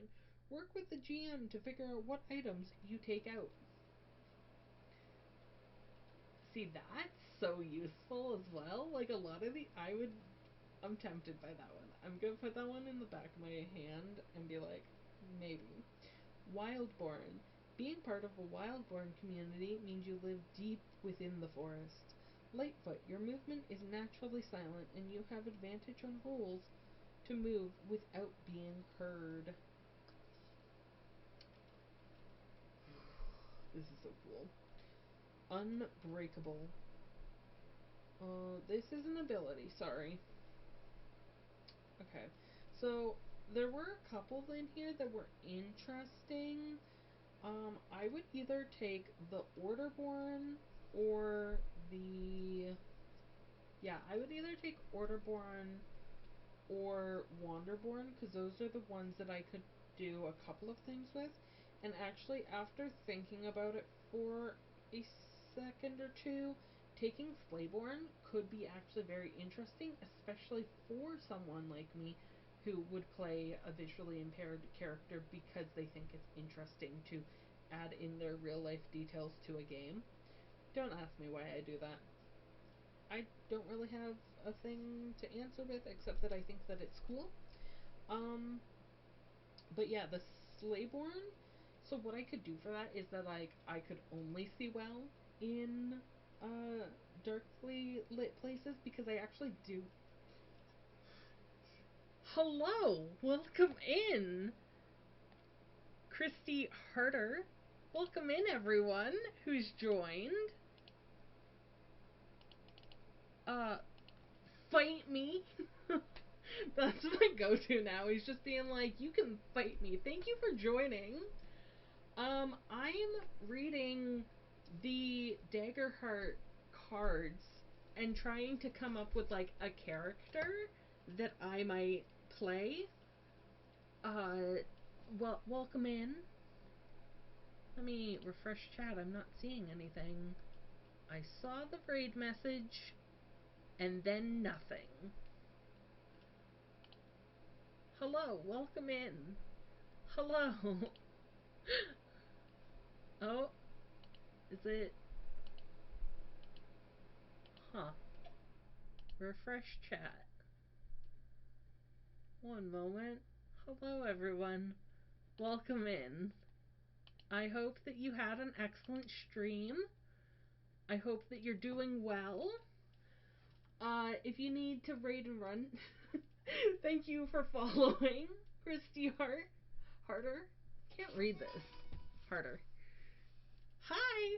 Work with the GM to figure out what items you take out. See, that's so useful as well. Like, a lot of I'm tempted by that one. I'm gonna put that one in the back of my hand and be like, maybe. Wildborn. Being part of a Wildborn community means you live deep within the forest. Lightfoot. Your movement is naturally silent, and you have advantage on rolls to move without being heard. This is so cool. Unbreakable. This is an ability, sorry. Okay. So, there were a couple in here that were interesting. I would either take the Orderborn or the... Yeah, I would either take Orderborn or Wanderborn, because those are the ones that I could do a couple of things with. And actually, after thinking about it for a second or two, taking Slayborn could be actually very interesting, especially for someone like me who would play a visually impaired character because they think it's interesting to add in their real life details to a game. Don't ask me why I do that. I don't really have a thing to answer with except that I think that it's cool. But yeah, the Slayborn. So what I could do for that is that, like, I could only see well in darkly lit places because I actually do. Hello, welcome in, Christy Harder. Welcome in, everyone who's joined. Uh, Fight me. That's my go-to now. He's just being like, you can fight me. Thank you for joining. I'm reading the DaggerHeart cards and trying to come up with, like, a character that I might play. Well, welcome in. Let me refresh chat. I'm not seeing anything. I saw the raid message and then nothing. Hello, welcome in. Hello. Oh, is it? Huh. Refresh chat. One moment. Hello, everyone. Welcome in. I hope that you had an excellent stream. I hope that you're doing well. If you need to raid and run, thank you for following Christy Harder. Can't read this. Harder. Hi!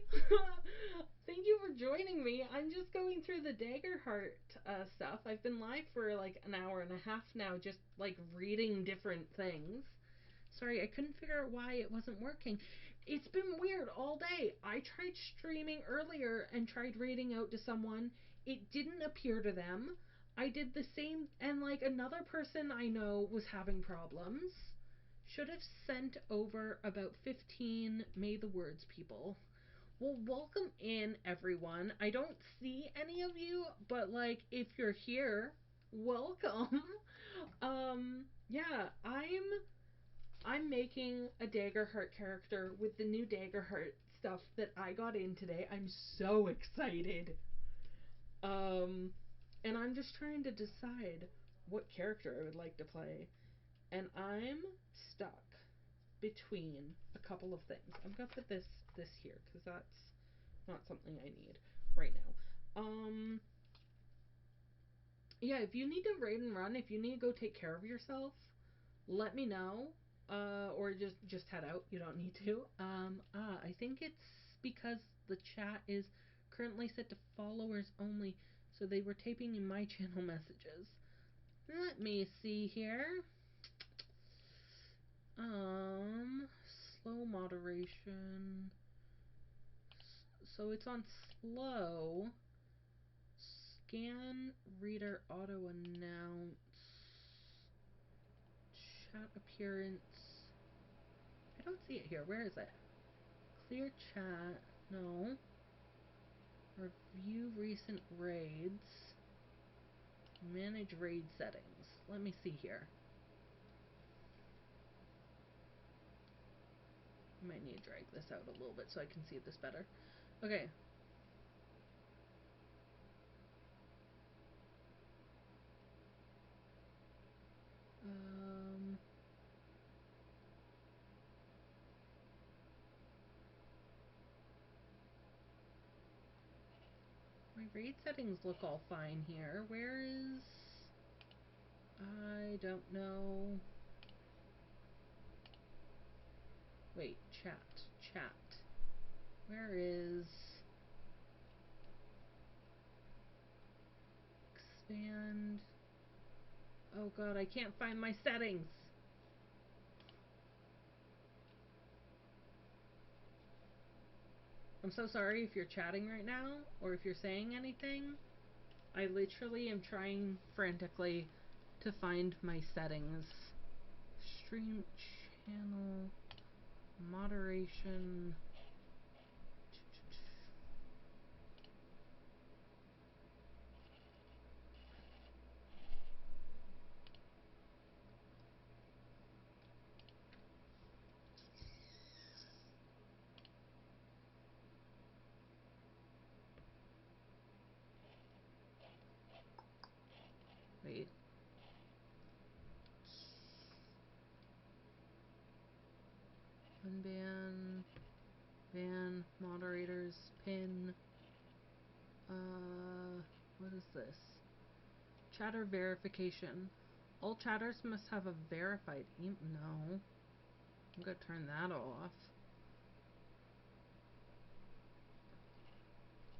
Thank you for joining me. I'm just going through the DaggerHeart stuff. I've been live for like an hour and a half now, just like reading different things. Sorry, I couldn't figure out why it wasn't working. It's been weird all day. I tried streaming earlier and tried reading out to someone. It didn't appear to them. I did the same, and like another person I know was having problems. Should have sent over about 15 May the Words people. Well, welcome in, everyone. I don't see any of you, but like if you're here, welcome. Yeah, I'm making a DaggerHeart character with the new DaggerHeart stuff that I got in today. I'm so excited. And I'm just trying to decide what character I would like to play. And I'm stuck between a couple of things. I'm gonna put this here because that's not something I need right now. Yeah, if you need to raid and run, if you need to go take care of yourself, let me know. Or just head out. You don't need to. I think it's because the chat is currently set to followers only, so they were typing in my channel messages. Let me see here. Slow moderation. So it's on slow. Scan reader auto announce. Chat appearance. I don't see it here. Where is it? Clear chat. No. Review recent raids. Manage raid settings. Let me see here. I might need to drag this out a little bit so I can see this better. Okay. My raid settings look all fine here. Where is... I don't know. Wait, chat. Where is... Expand... Oh god, I can't find my settings! I'm so sorry if you're chatting right now, or if you're saying anything. I literally am trying frantically to find my settings. Stream channel... Moderation... Wait. Unban. Ban. Moderators. Pin. What is this? Chatter verification. All chatters must have a verified email. No. I'm gonna turn that off.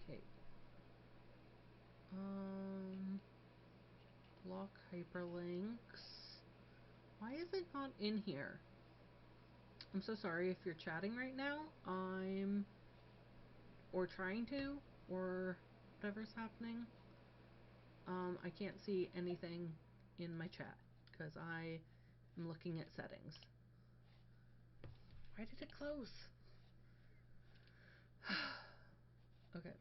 Okay. Block hyperlinks. Why is it not in here? I'm so sorry if you're chatting right now. Or trying to, or whatever's happening. I can't see anything in my chat because I am looking at settings. Why did it close? Okay.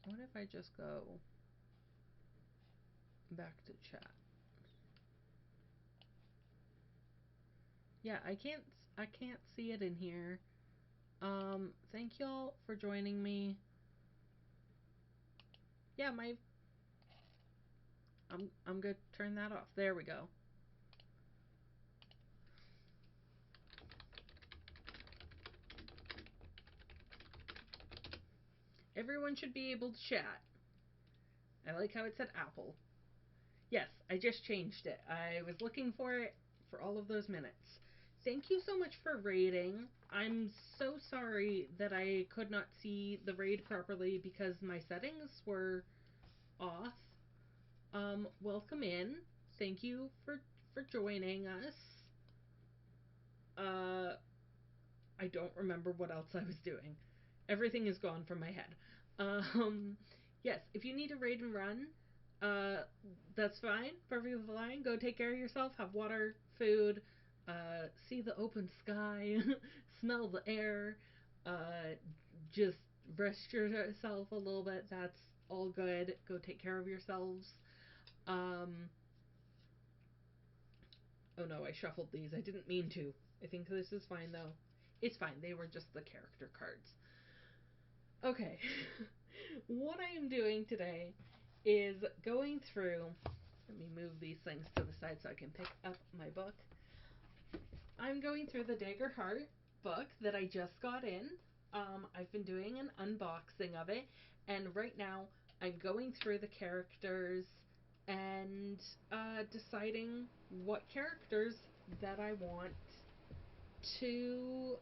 What if I just go back to chat? Yeah, I can't see it in here. Thank y'all for joining me. Yeah, I'm gonna turn that off. There we go. Everyone should be able to chat. I like how it said Apple. Yes, I just changed it. I was looking for it for all of those minutes. Thank you so much for raiding. I'm so sorry that I could not see the raid properly because my settings were off. Welcome in. Thank you for joining us. Uh, I don't remember what else I was doing. Everything is gone from my head. Um, yes, if you need to raid and run, uh, that's fine. Perfectly fine. Go take care of yourself. Have water, food, see the open sky, smell the air, uh, just rest yourself a little bit. That's all good. Go take care of yourselves. Um, oh no, I shuffled these. I didn't mean to. I think this is fine though. It's fine. They were just the character cards. Okay. What I am doing today is going through. Let me move these things to the side so I can pick up my book. I'm going through the DaggerHeart book that I just got in. I've been doing an unboxing of it, and right now I'm going through the characters and deciding what characters that I want to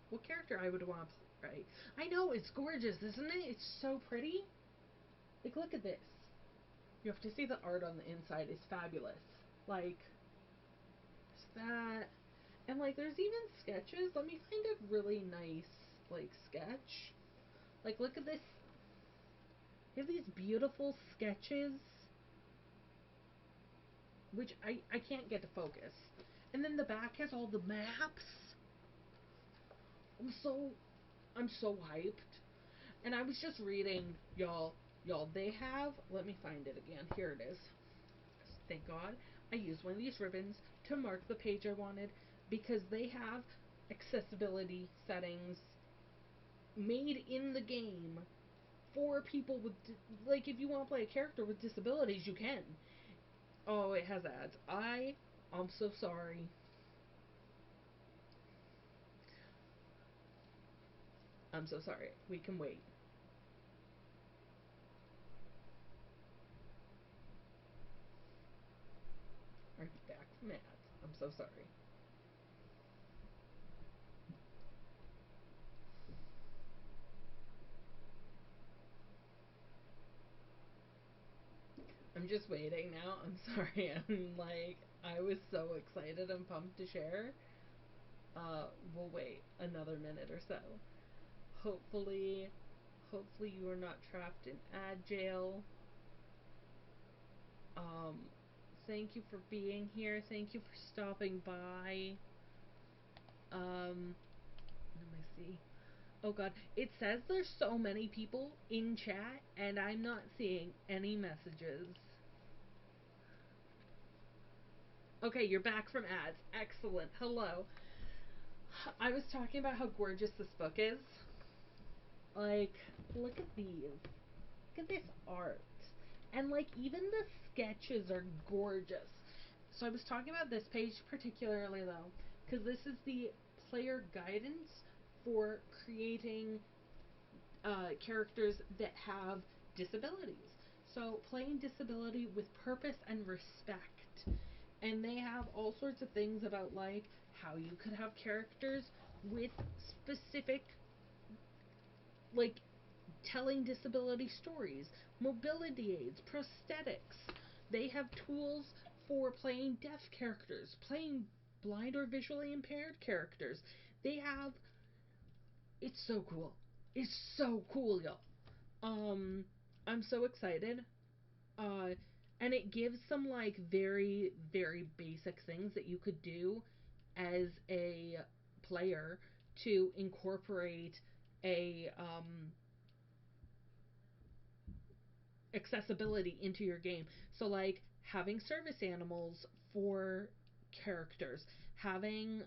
what character I would want to play. I know, it's gorgeous, isn't it? It's so pretty. Like, look at this. You have to see the art on the inside. It's fabulous. Like, that. And, like, there's even sketches. Let me find a really nice, like, sketch. Like, look at this. You have these beautiful sketches, which I can't get to focus. And then the back has all the maps. I'm so, I'm so hyped. And I was just reading, y'all, they have, let me find it again. Here it is. Thank God I used one of these ribbons to mark the page I wanted because they have accessibility settings made in the game for people with, like, if you want to play a character with disabilities, you can. Oh, it has ads. I'm so sorry. I'm so sorry. We can wait. Are you back from ads? I'm so sorry. I'm just waiting now. I'm sorry. I'm like, I was so excited and pumped to share. We'll wait another minute or so. Hopefully, hopefully you are not trapped in ad jail. Um, Thank you for being here. Thank you for stopping by. Let me see. Oh god, it says there's so many people in chat and I'm not seeing any messages. Okay, you're back from ads. Excellent. Hello. I was talking about how gorgeous this book is. Like, look at these. Look at this art. And, like, even the sketches are gorgeous. So I was talking about this page particularly, though, because this is the player guidance for creating characters that have disabilities. So, playing disability with purpose and respect. And they have all sorts of things about, like, how you could have characters with specific, like, telling disability stories, mobility aids, prosthetics. They have tools for playing deaf characters, playing blind or visually impaired characters. They have. It's so cool. It's so cool, y'all. I'm so excited. Uh, and it gives some, like, very, very basic things that you could do as a player to incorporate a accessibility into your game. So, like, having service animals for characters, having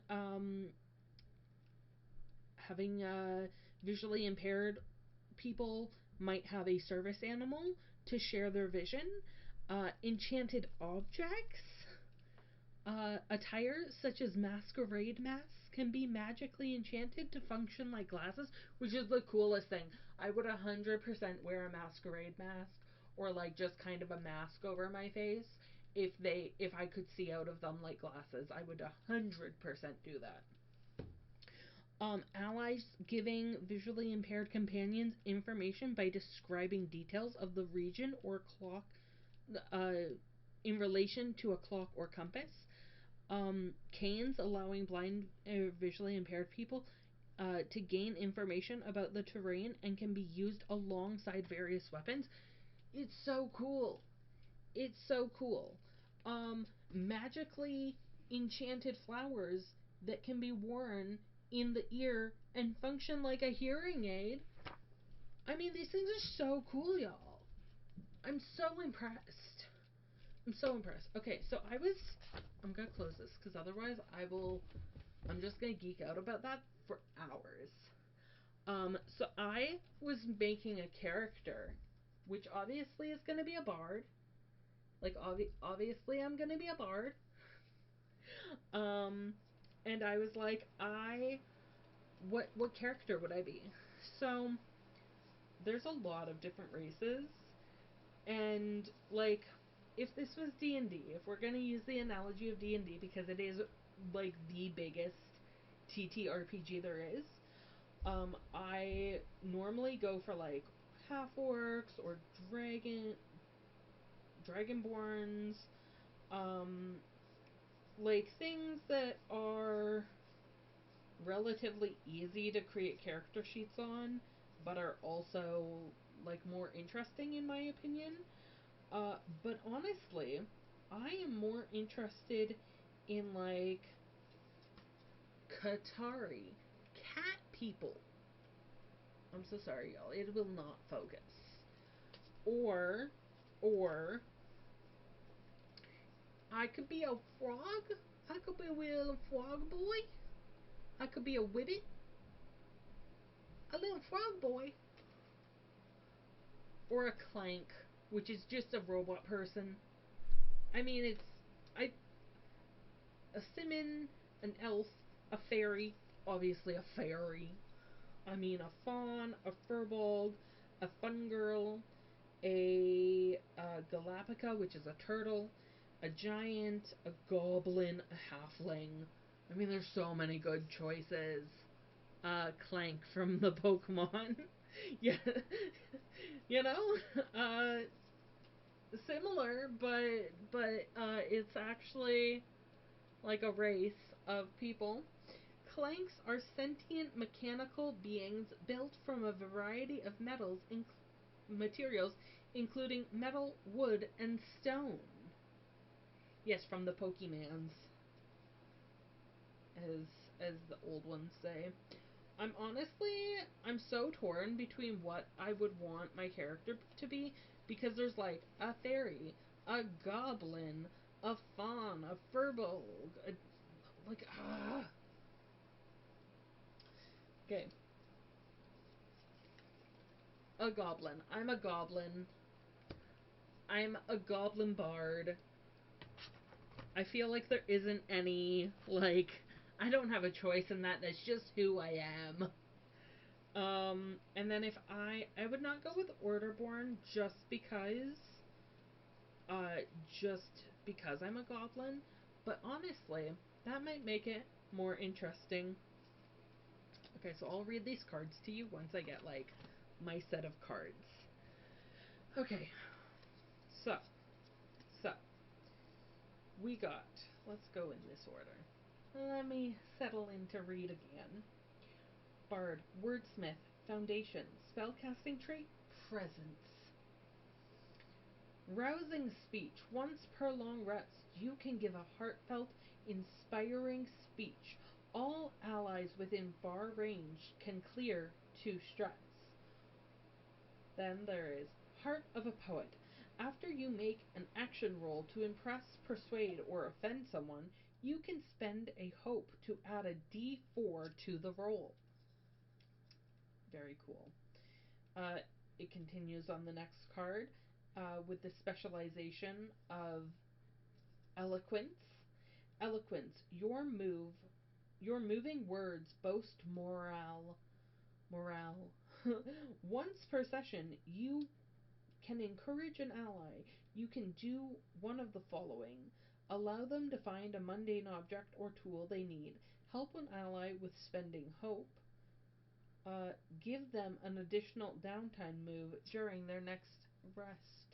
visually impaired people might have a service animal to share their vision. Enchanted objects. Attire, such as masquerade masks, can be magically enchanted to function like glasses, which is the coolest thing. I would 100% wear a masquerade mask, or like just kind of a mask over my face. If I could see out of them like glasses, I would 100% do that. Allies giving visually impaired companions information by describing details of the region or clock, in relation to a clock or compass. Canes allowing blind or visually impaired people to gain information about the terrain and can be used alongside various weapons. It's so cool. It's so cool. Magically enchanted flowers that can be worn in the ear and function like a hearing aid. I mean, these things are so cool, y'all. I'm so impressed. I'm so impressed. Okay, so I'm gonna close this because otherwise I'm just gonna geek out about that for hours. So I was making a character, which obviously is gonna be a bard. Like, obviously I'm gonna be a bard. And I was like, what character would I be? So there's a lot of different races, and like, if this was D&D, if we're gonna use the analogy of D&D because it is like the biggest TTRPG there is, I normally go for like half orcs or dragonborns, um, like things that are relatively easy to create character sheets on, but are also like more interesting in my opinion. But honestly, I am more interested in like Qatari cat people. I'm so sorry, y'all. It will not focus. Or, or I could be a frog. I could be a little frog boy. I could be a whippet. A little frog boy. Or a clank, which is just a robot person. I mean, I a simon, an elf, a fairy, obviously a fairy. I mean, a fawn, a furbolg, a fun girl, a Galapaca, which is a turtle, a giant, a goblin, a halfling. I mean, there's so many good choices. Clank from the Pokemon. Yeah. You know? Similar, but it's actually like a race of people. Clanks are sentient mechanical beings built from a variety of materials, including metal, wood, and stone. Yes, from the Pokemans, as as the old ones say. I'm so torn between what I would want my character to be, because there's like a fairy, a goblin, a fawn, a furbolg, like ah. Okay, a goblin. I'm a goblin. I'm a goblin bard. I feel like there isn't any, like, I don't have a choice in that. That's just who I am. And then if I would not go with Orderborn uh, just because I'm a goblin. But honestly, that might make it more interesting. Okay, so I'll read these cards to you once I get, like, my set of cards. Okay, so, so, we got, let's go in this order. Let me settle in to read again. Bard, Wordsmith, Foundation, Spellcasting trait, Presence. Rousing speech. Once per long rest, you can give a heartfelt, inspiring speech. All allies within bar range can clear 2 stress. Then there is Heart of a Poet. After you make an action roll to impress, persuade, or offend someone, you can spend a hope to add a d4 to the roll. Very cool. it continues on the next card with the specialization of eloquence. Eloquence, your moving words boast morale. Once per session, you can encourage an ally. You can do one of the following: allow them to find a mundane object or tool they need, help an ally with spending hope, give them an additional downtime move during their next rest.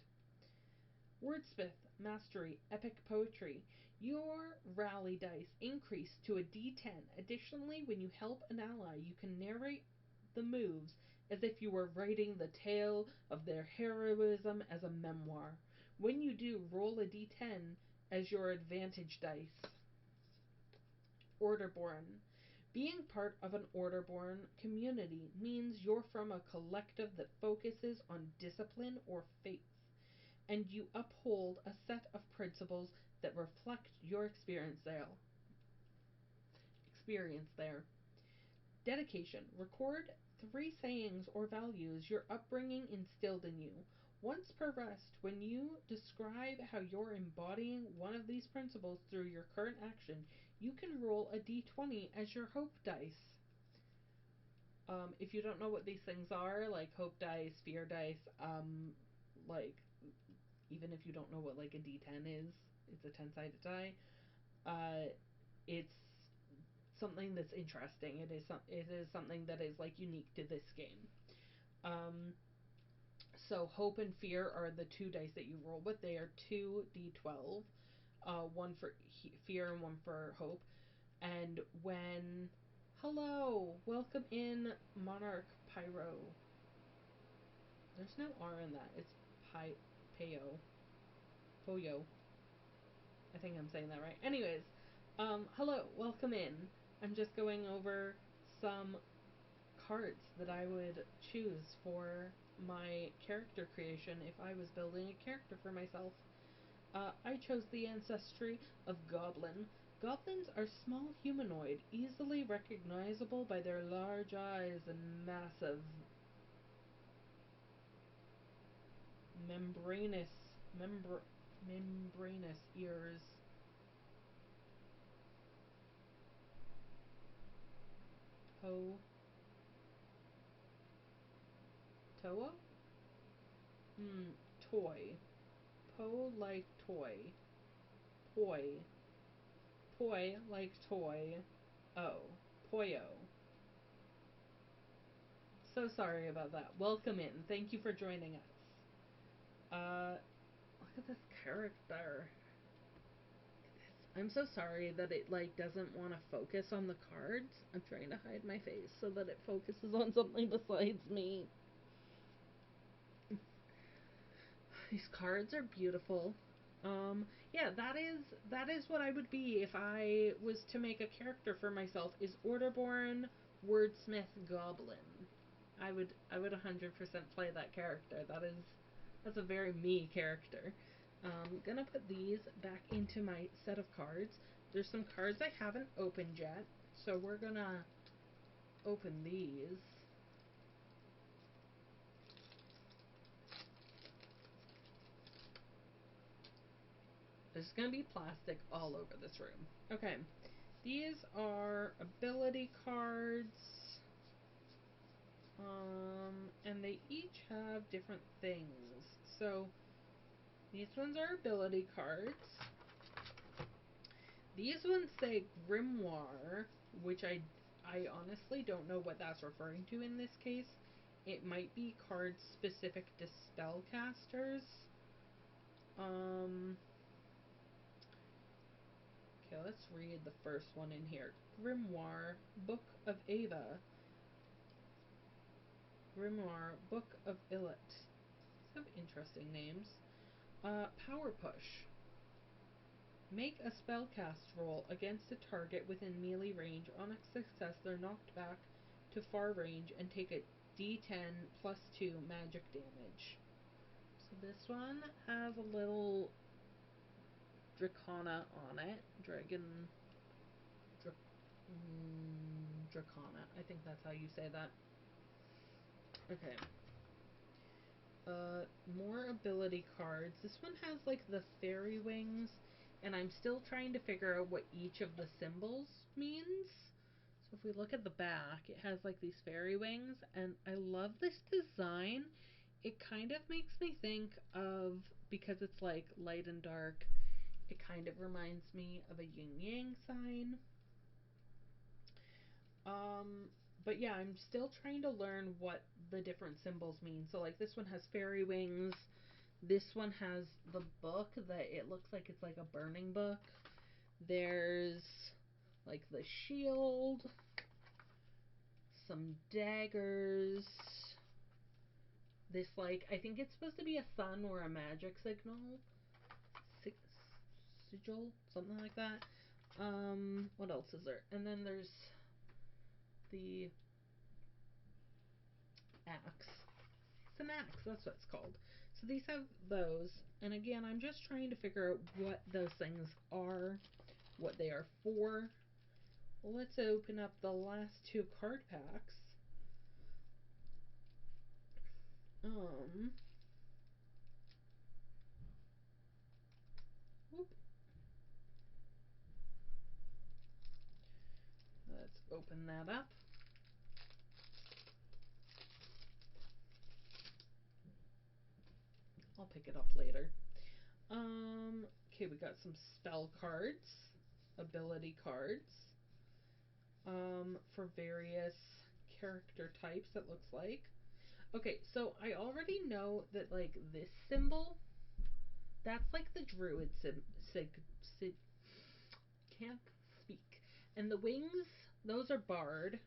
Wordsmith, Mastery, Epic Poetry. Your rally dice increase to a d10. Additionally, when you help an ally, you can narrate the moves as if you were writing the tale of their heroism as a memoir. When you do, roll a d10 as your advantage dice. Orderborn. Being part of an Orderborn community means you're from a collective that focuses on discipline or faith, and you uphold a set of principles that reflect your experience there. Dedication. Record 3 sayings or values your upbringing instilled in you. Once per rest, when you describe how you're embodying one of these principles through your current action, you can roll a d20 as your hope dice. If you don't know what these things are, like hope dice, fear dice, like even if you don't know what like a d10 is, it's a 10-sided die. It's something that's interesting. It is something that is like unique to this game. So hope and fear are the 2 dice that you roll with. They are 2d12, one for fear and one for hope. And when welcome in Monarch Pyro. There's no R in that. It's Poyo. I think I'm saying that right. Anyways, hello, welcome in. I'm just going over some cards that I would choose for my character creation if I was building a character for myself. I chose the ancestry of Goblin. Goblins are small humanoid, easily recognizable by their large eyes and massive membranous ears. Toa? Toy. Like toy. Poi. Poi like toy. Oh. Poyo. So sorry about that. Welcome in. Thank you for joining us. Look at this character. I'm so sorry that it like doesn't want to focus on the cards. I'm trying to hide my face so that it focuses on something besides me. These cards are beautiful. Yeah, that is what I would be if I was to make a character for myself, is Orderborn Wordsmith Goblin. I would 100% play that character. That's a very me character. Gonna put these back into my set of cards. There's some cards I haven't opened yet, so we're gonna open these. There's going to be plastic all over this room. Okay. These are ability cards. And they each have different things. So, these ones are ability cards. These ones say Grimoire, which I honestly don't know what that's referring to in this case. It might be cards specific to spellcasters. Okay, let's read the first one in here. Grimoire, Book of Ava. Grimoire, Book of Illet. These have interesting names. Power Push. Make a spellcast roll against a target within melee range. On a success, they're knocked back to far range and take a d10 plus 2 magic damage. So this one has a little Dracana on it. Dracana. I think that's how you say that. Okay. More ability cards. This one has like the fairy wings, and I'm still trying to figure out what each of the symbols means. So if we look at the back, it has like these fairy wings, and I love this design. It kind of makes me think of, because it's like light and dark, it kind of reminds me of a yin yang sign. Um, but yeah, I'm still trying to learn what the different symbols mean. So like this one has fairy wings. This one has the book that it looks like it's like a burning book. There's like the shield, some daggers. This like I think it's supposed to be a sun or a magic signal. Sigil, something like that. What else is there? And then there's the axe. It's an axe, that's what it's called. So these have those, and again, I'm just trying to figure out what those things are, what they are for. Let's open up the last two card packs. Whoop. Let's open that up. I'll pick it up later. Okay, we got some spell cards, ability cards, for various character types, it looks like. Okay, so I already know that, like, this symbol, that's like the druid can't speak. And the wings, those are bard.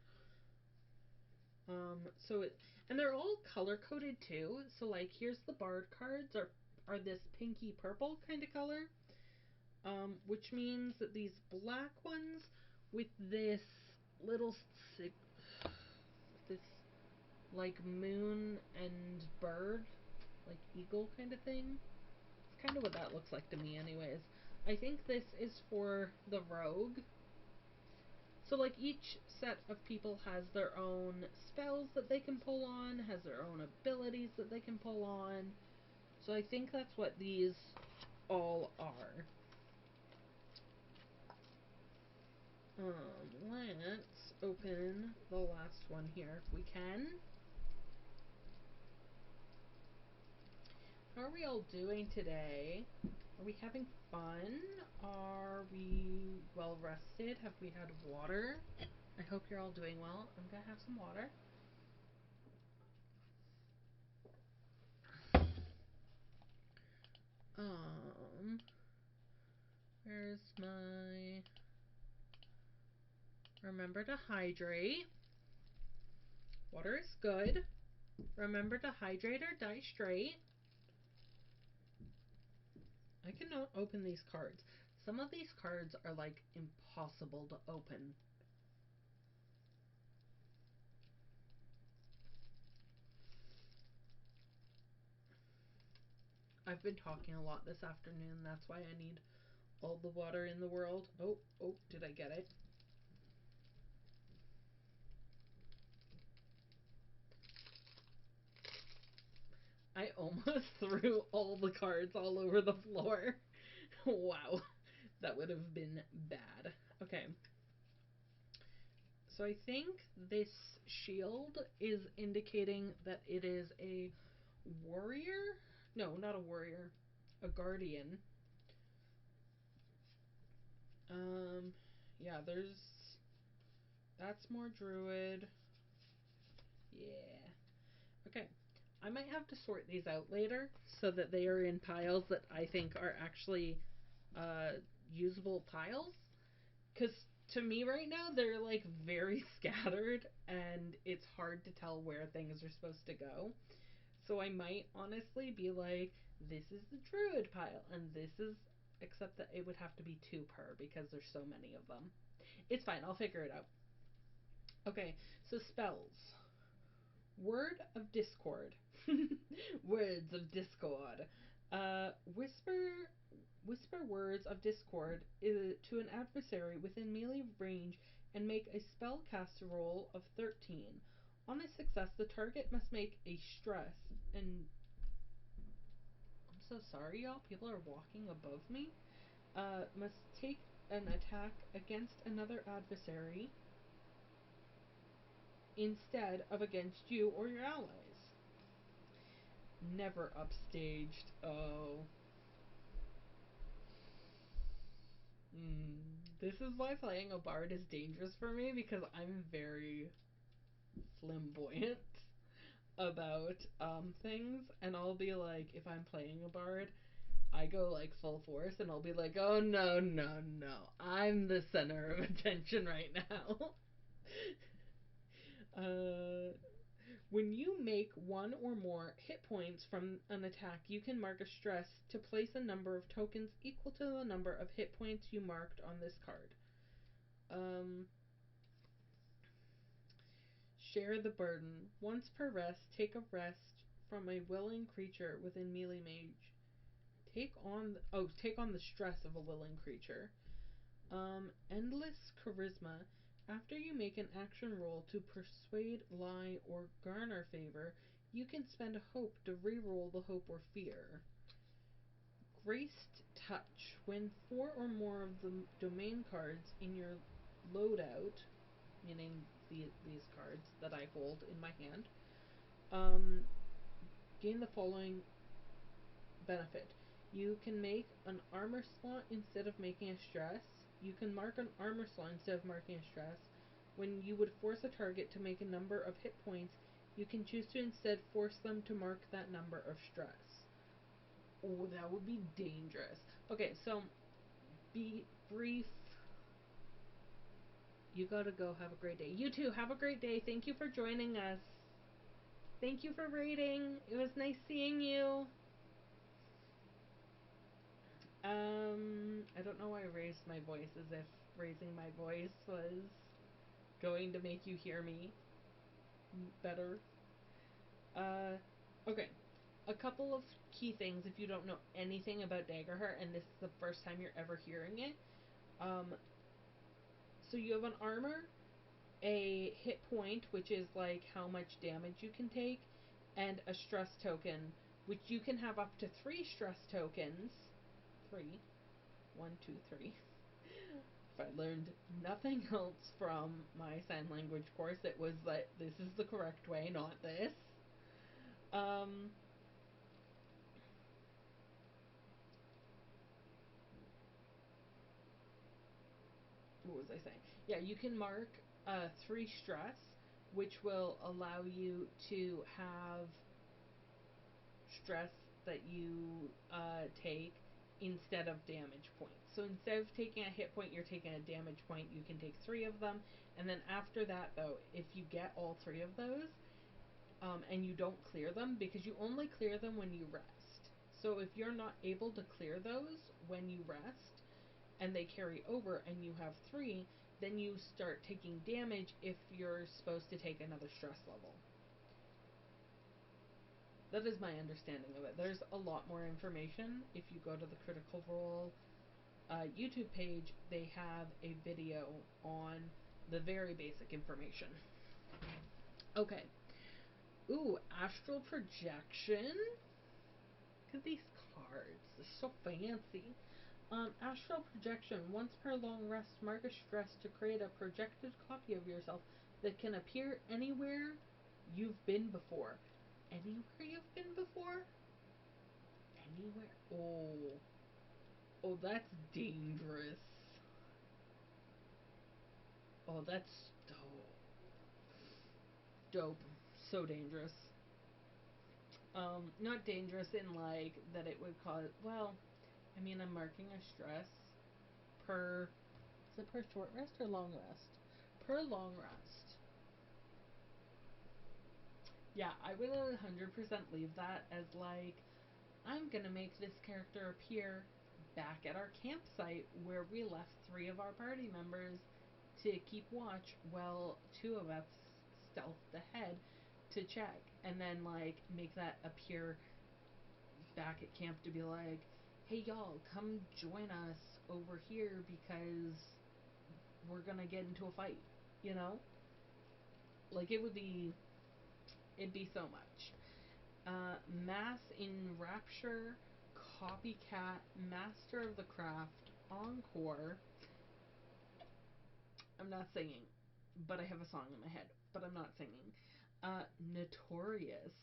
And they're all color coded too. So like, here's the bard cards are this pinky purple kind of color. Which means that these black ones with this little this like moon and bird, like eagle kind of thing. It's kind of what that looks like to me, anyways. I think this is for the rogue. So, like, each set of people has their own spells that they can pull on, has their own abilities that they can pull on. So, I think that's what these all are. Let's open the last one here if we can. How are we all doing today? Are we having fun? Are we well rested? Have we had water? I hope you're all doing well. I'm gonna have some water. Where's my... Remember to hydrate. Water is good. Remember to hydrate or die straight. I cannot open these cards. Some of these cards are like impossible to open. I've been talking a lot this afternoon. That's why I need all the water in the world. Oh, did I get it? I almost threw all the cards all over the floor. Wow. That would have been bad. Okay. So I think this shield is indicating that it is a warrior? No, not a warrior. A guardian. Yeah, that's more druid. Yeah. Okay. I might have to sort these out later so that they are in piles that I think are actually usable piles. Because to me right now, they're like very scattered and it's hard to tell where things are supposed to go. So I might honestly be like, this is the druid pile and this is, except that it would have to be two per because there's so many of them. It's fine, I'll figure it out. Okay, so spells. Word of Discord. Words of Discord. Whisper words of discord to an adversary within melee range and make a spellcast roll of 13. On a success, the target must make a stress and so sorry, y'all. People are walking above me. Must take an attack against another adversary instead of against you or your allies. Never upstaged. Oh. This is why playing a bard is dangerous for me, because I'm very flamboyant about things, and I'll be like, if I'm playing a bard, I go like full force, and I'll be like, oh no, no, no, I'm the center of attention right now. When you make one or more hit points from an attack, you can mark a stress to place a number of tokens equal to the number of hit points you marked on this card. Share the burden. Once per rest, take a rest from a willing creature within melee mage. Take on the stress of a willing creature. Endless charisma. After you make an action roll to persuade, lie, or garner favor, you can spend a hope to reroll the hope or fear. Graced touch. When 4 or more of the domain cards in your loadout, meaning these cards that I hold in my hand, gain the following benefit. You can make an armor slot instead of making a stress. You can mark an armor slot instead of marking a stress. When you would force a target to make a number of hit points, you can choose to instead force them to mark that number of stress. Oh, that would be dangerous. Okay, so be brief. You gotta go. Have a great day. You too. Have a great day. Thank you for joining us. Thank you for raiding. It was nice seeing you. I don't know why I raised my voice, as if raising my voice was going to make you hear me better. Okay. A couple of key things if you don't know anything about DaggerHeart and this is the first time you're ever hearing it. So you have an armor, a hit point, which is like how much damage you can take, and a stress token, which you can have up to 3 stress tokens. 3. 1, 2, 3. If I learned nothing else from my sign language course, it was that this is the correct way, not this. What was I saying? Yeah, you can mark 3 stress, which will allow you to have stress that you take instead of damage points. So instead of taking a hit point, you're taking a damage point. You can take 3 of them, and then after that, though, if you get all 3 of those, and you don't clear them, because you only clear them when you rest. So if you're not able to clear those when you rest, and they carry over, and you have 3, then you start taking damage if you're supposed to take another stress level. That is my understanding of it. There's a lot more information. If you go to the Critical Role YouTube page, they have a video on the very basic information. Okay. Ooh, astral projection? Look at these cards. They're so fancy. Astral projection. Once per long rest, mark a stress to create a projected copy of yourself that can appear anywhere you've been before. Anywhere you've been before? Anywhere? Oh. Oh, that's dangerous. Oh, that's dope. Dope. So dangerous. Not dangerous in like that it would cause. Well, I mean, I'm marking a stress per. Is it per short rest or long rest? Per long rest. Yeah, I would 100% leave that as like, I'm gonna make this character appear back at our campsite where we left 3 of our party members to keep watch while 2 of us stealthed ahead to check, and then like make that appear back at camp to be like, hey y'all, come join us over here because we're gonna get into a fight, you know? Like it'd be so much. Mass Enrapture Copycat, Master of the Craft, Encore. I'm not singing, but I have a song in my head, but I'm not singing. Notorious,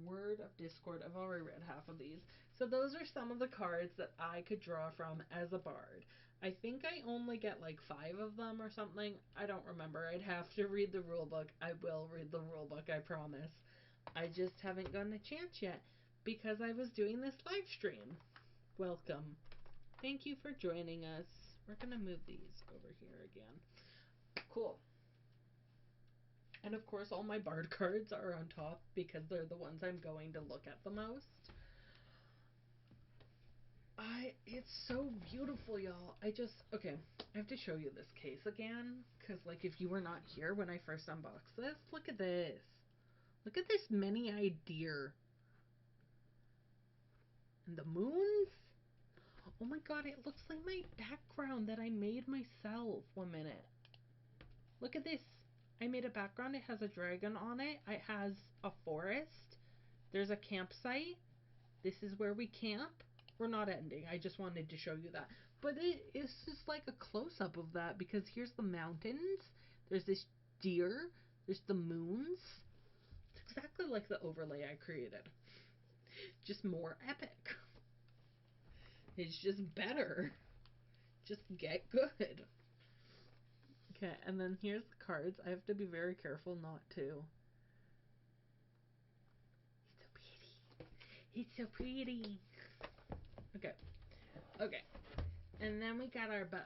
Word of Discord. I've already read half of these. So those are some of the cards that I could draw from as a bard. I think I only get like 5 of them or something. I don't remember. I'd have to read the rulebook. I will read the rulebook, I promise. I just haven't gotten a chance yet because I was doing this live stream. Welcome. Thank you for joining us. We're going to move these over here again. Cool. And of course, all my bard cards are on top because they're the ones I'm going to look at the most. It's so beautiful, y'all. Okay, I have to show you this case again. Because, like, if you were not here when I first unboxed this, look at this. Look at this many-eyed deer. And the moons? Oh my god, it looks like my background that I made myself. 1 minute. Look at this. I made a background. It has a dragon on it. It has a forest. There's a campsite. This is where we camp. We're not ending. I just wanted to show you that. But it's just like a close-up of that because here's the mountains. There's this deer. There's the moons. It's exactly like the overlay I created. Just more epic. It's just better. Just get good. Okay, and then here's the cards. I have to be very careful not to. It's so pretty. It's so pretty. Okay. Okay. And then we got our book.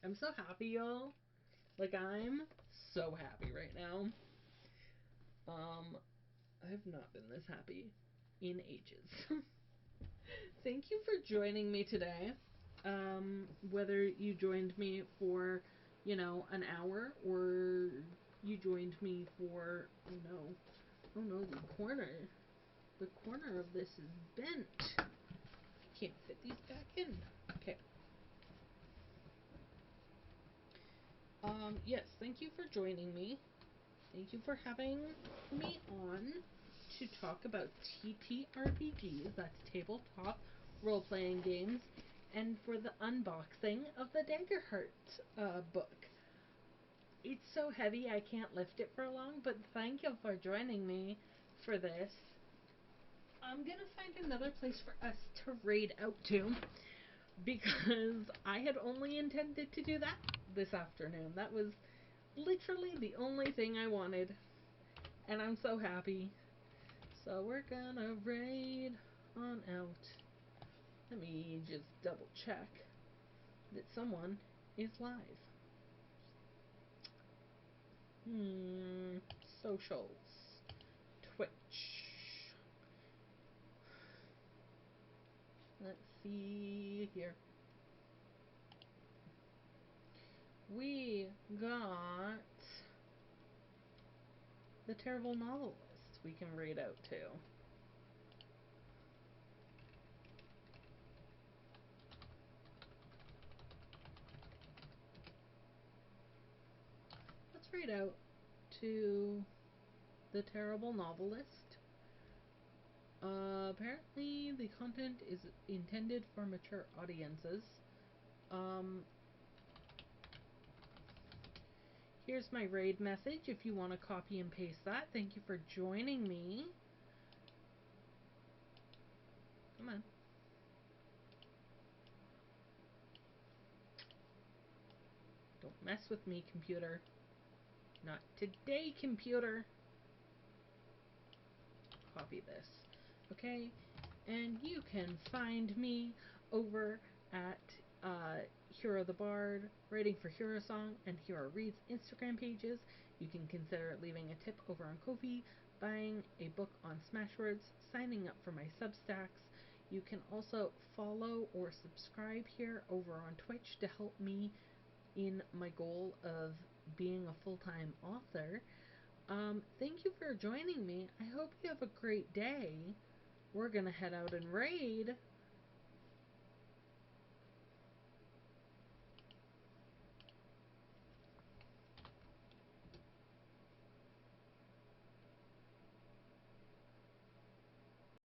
I'm so happy, y'all. Like, I'm so happy right now. I have not been this happy in ages. Thank you for joining me today. Whether you joined me for, an hour or you joined me for, oh no, the corner of this is bent. Can't fit these back in. Okay. Yes, thank you for joining me. Thank you for having me on to talk about TTRPGs, that's tabletop role-playing games, and for the unboxing of the DaggerHeart book. It's so heavy I can't lift it for long, but thank you for joining me for this. I'm gonna find another place for us to raid out to, because I had only intended to do that this afternoon. That was literally the only thing I wanted, and I'm so happy. So we're gonna raid on out. Let me just double check that someone is live. Socials. Twitch. Let's see here. We got the Terrible Novelist we can raid out to. Let's raid out to the Terrible Novelist. Apparently the content is intended for mature audiences. Here's my raid message if you want to copy and paste that. Thank you for joining me. Come on. Don't mess with me, computer. Not today, computer. Copy this. Okay? And you can find me over at Hero the Bard, writing for Hero Song and Hero Reads Instagram pages. You can consider leaving a tip over on Ko-fi, buying a book on Smashwords, signing up for my Substacks. You can also follow or subscribe here over on Twitch to help me in my goal of being a full-time author. Thank you for joining me. I hope you have a great day. We're gonna head out and raid.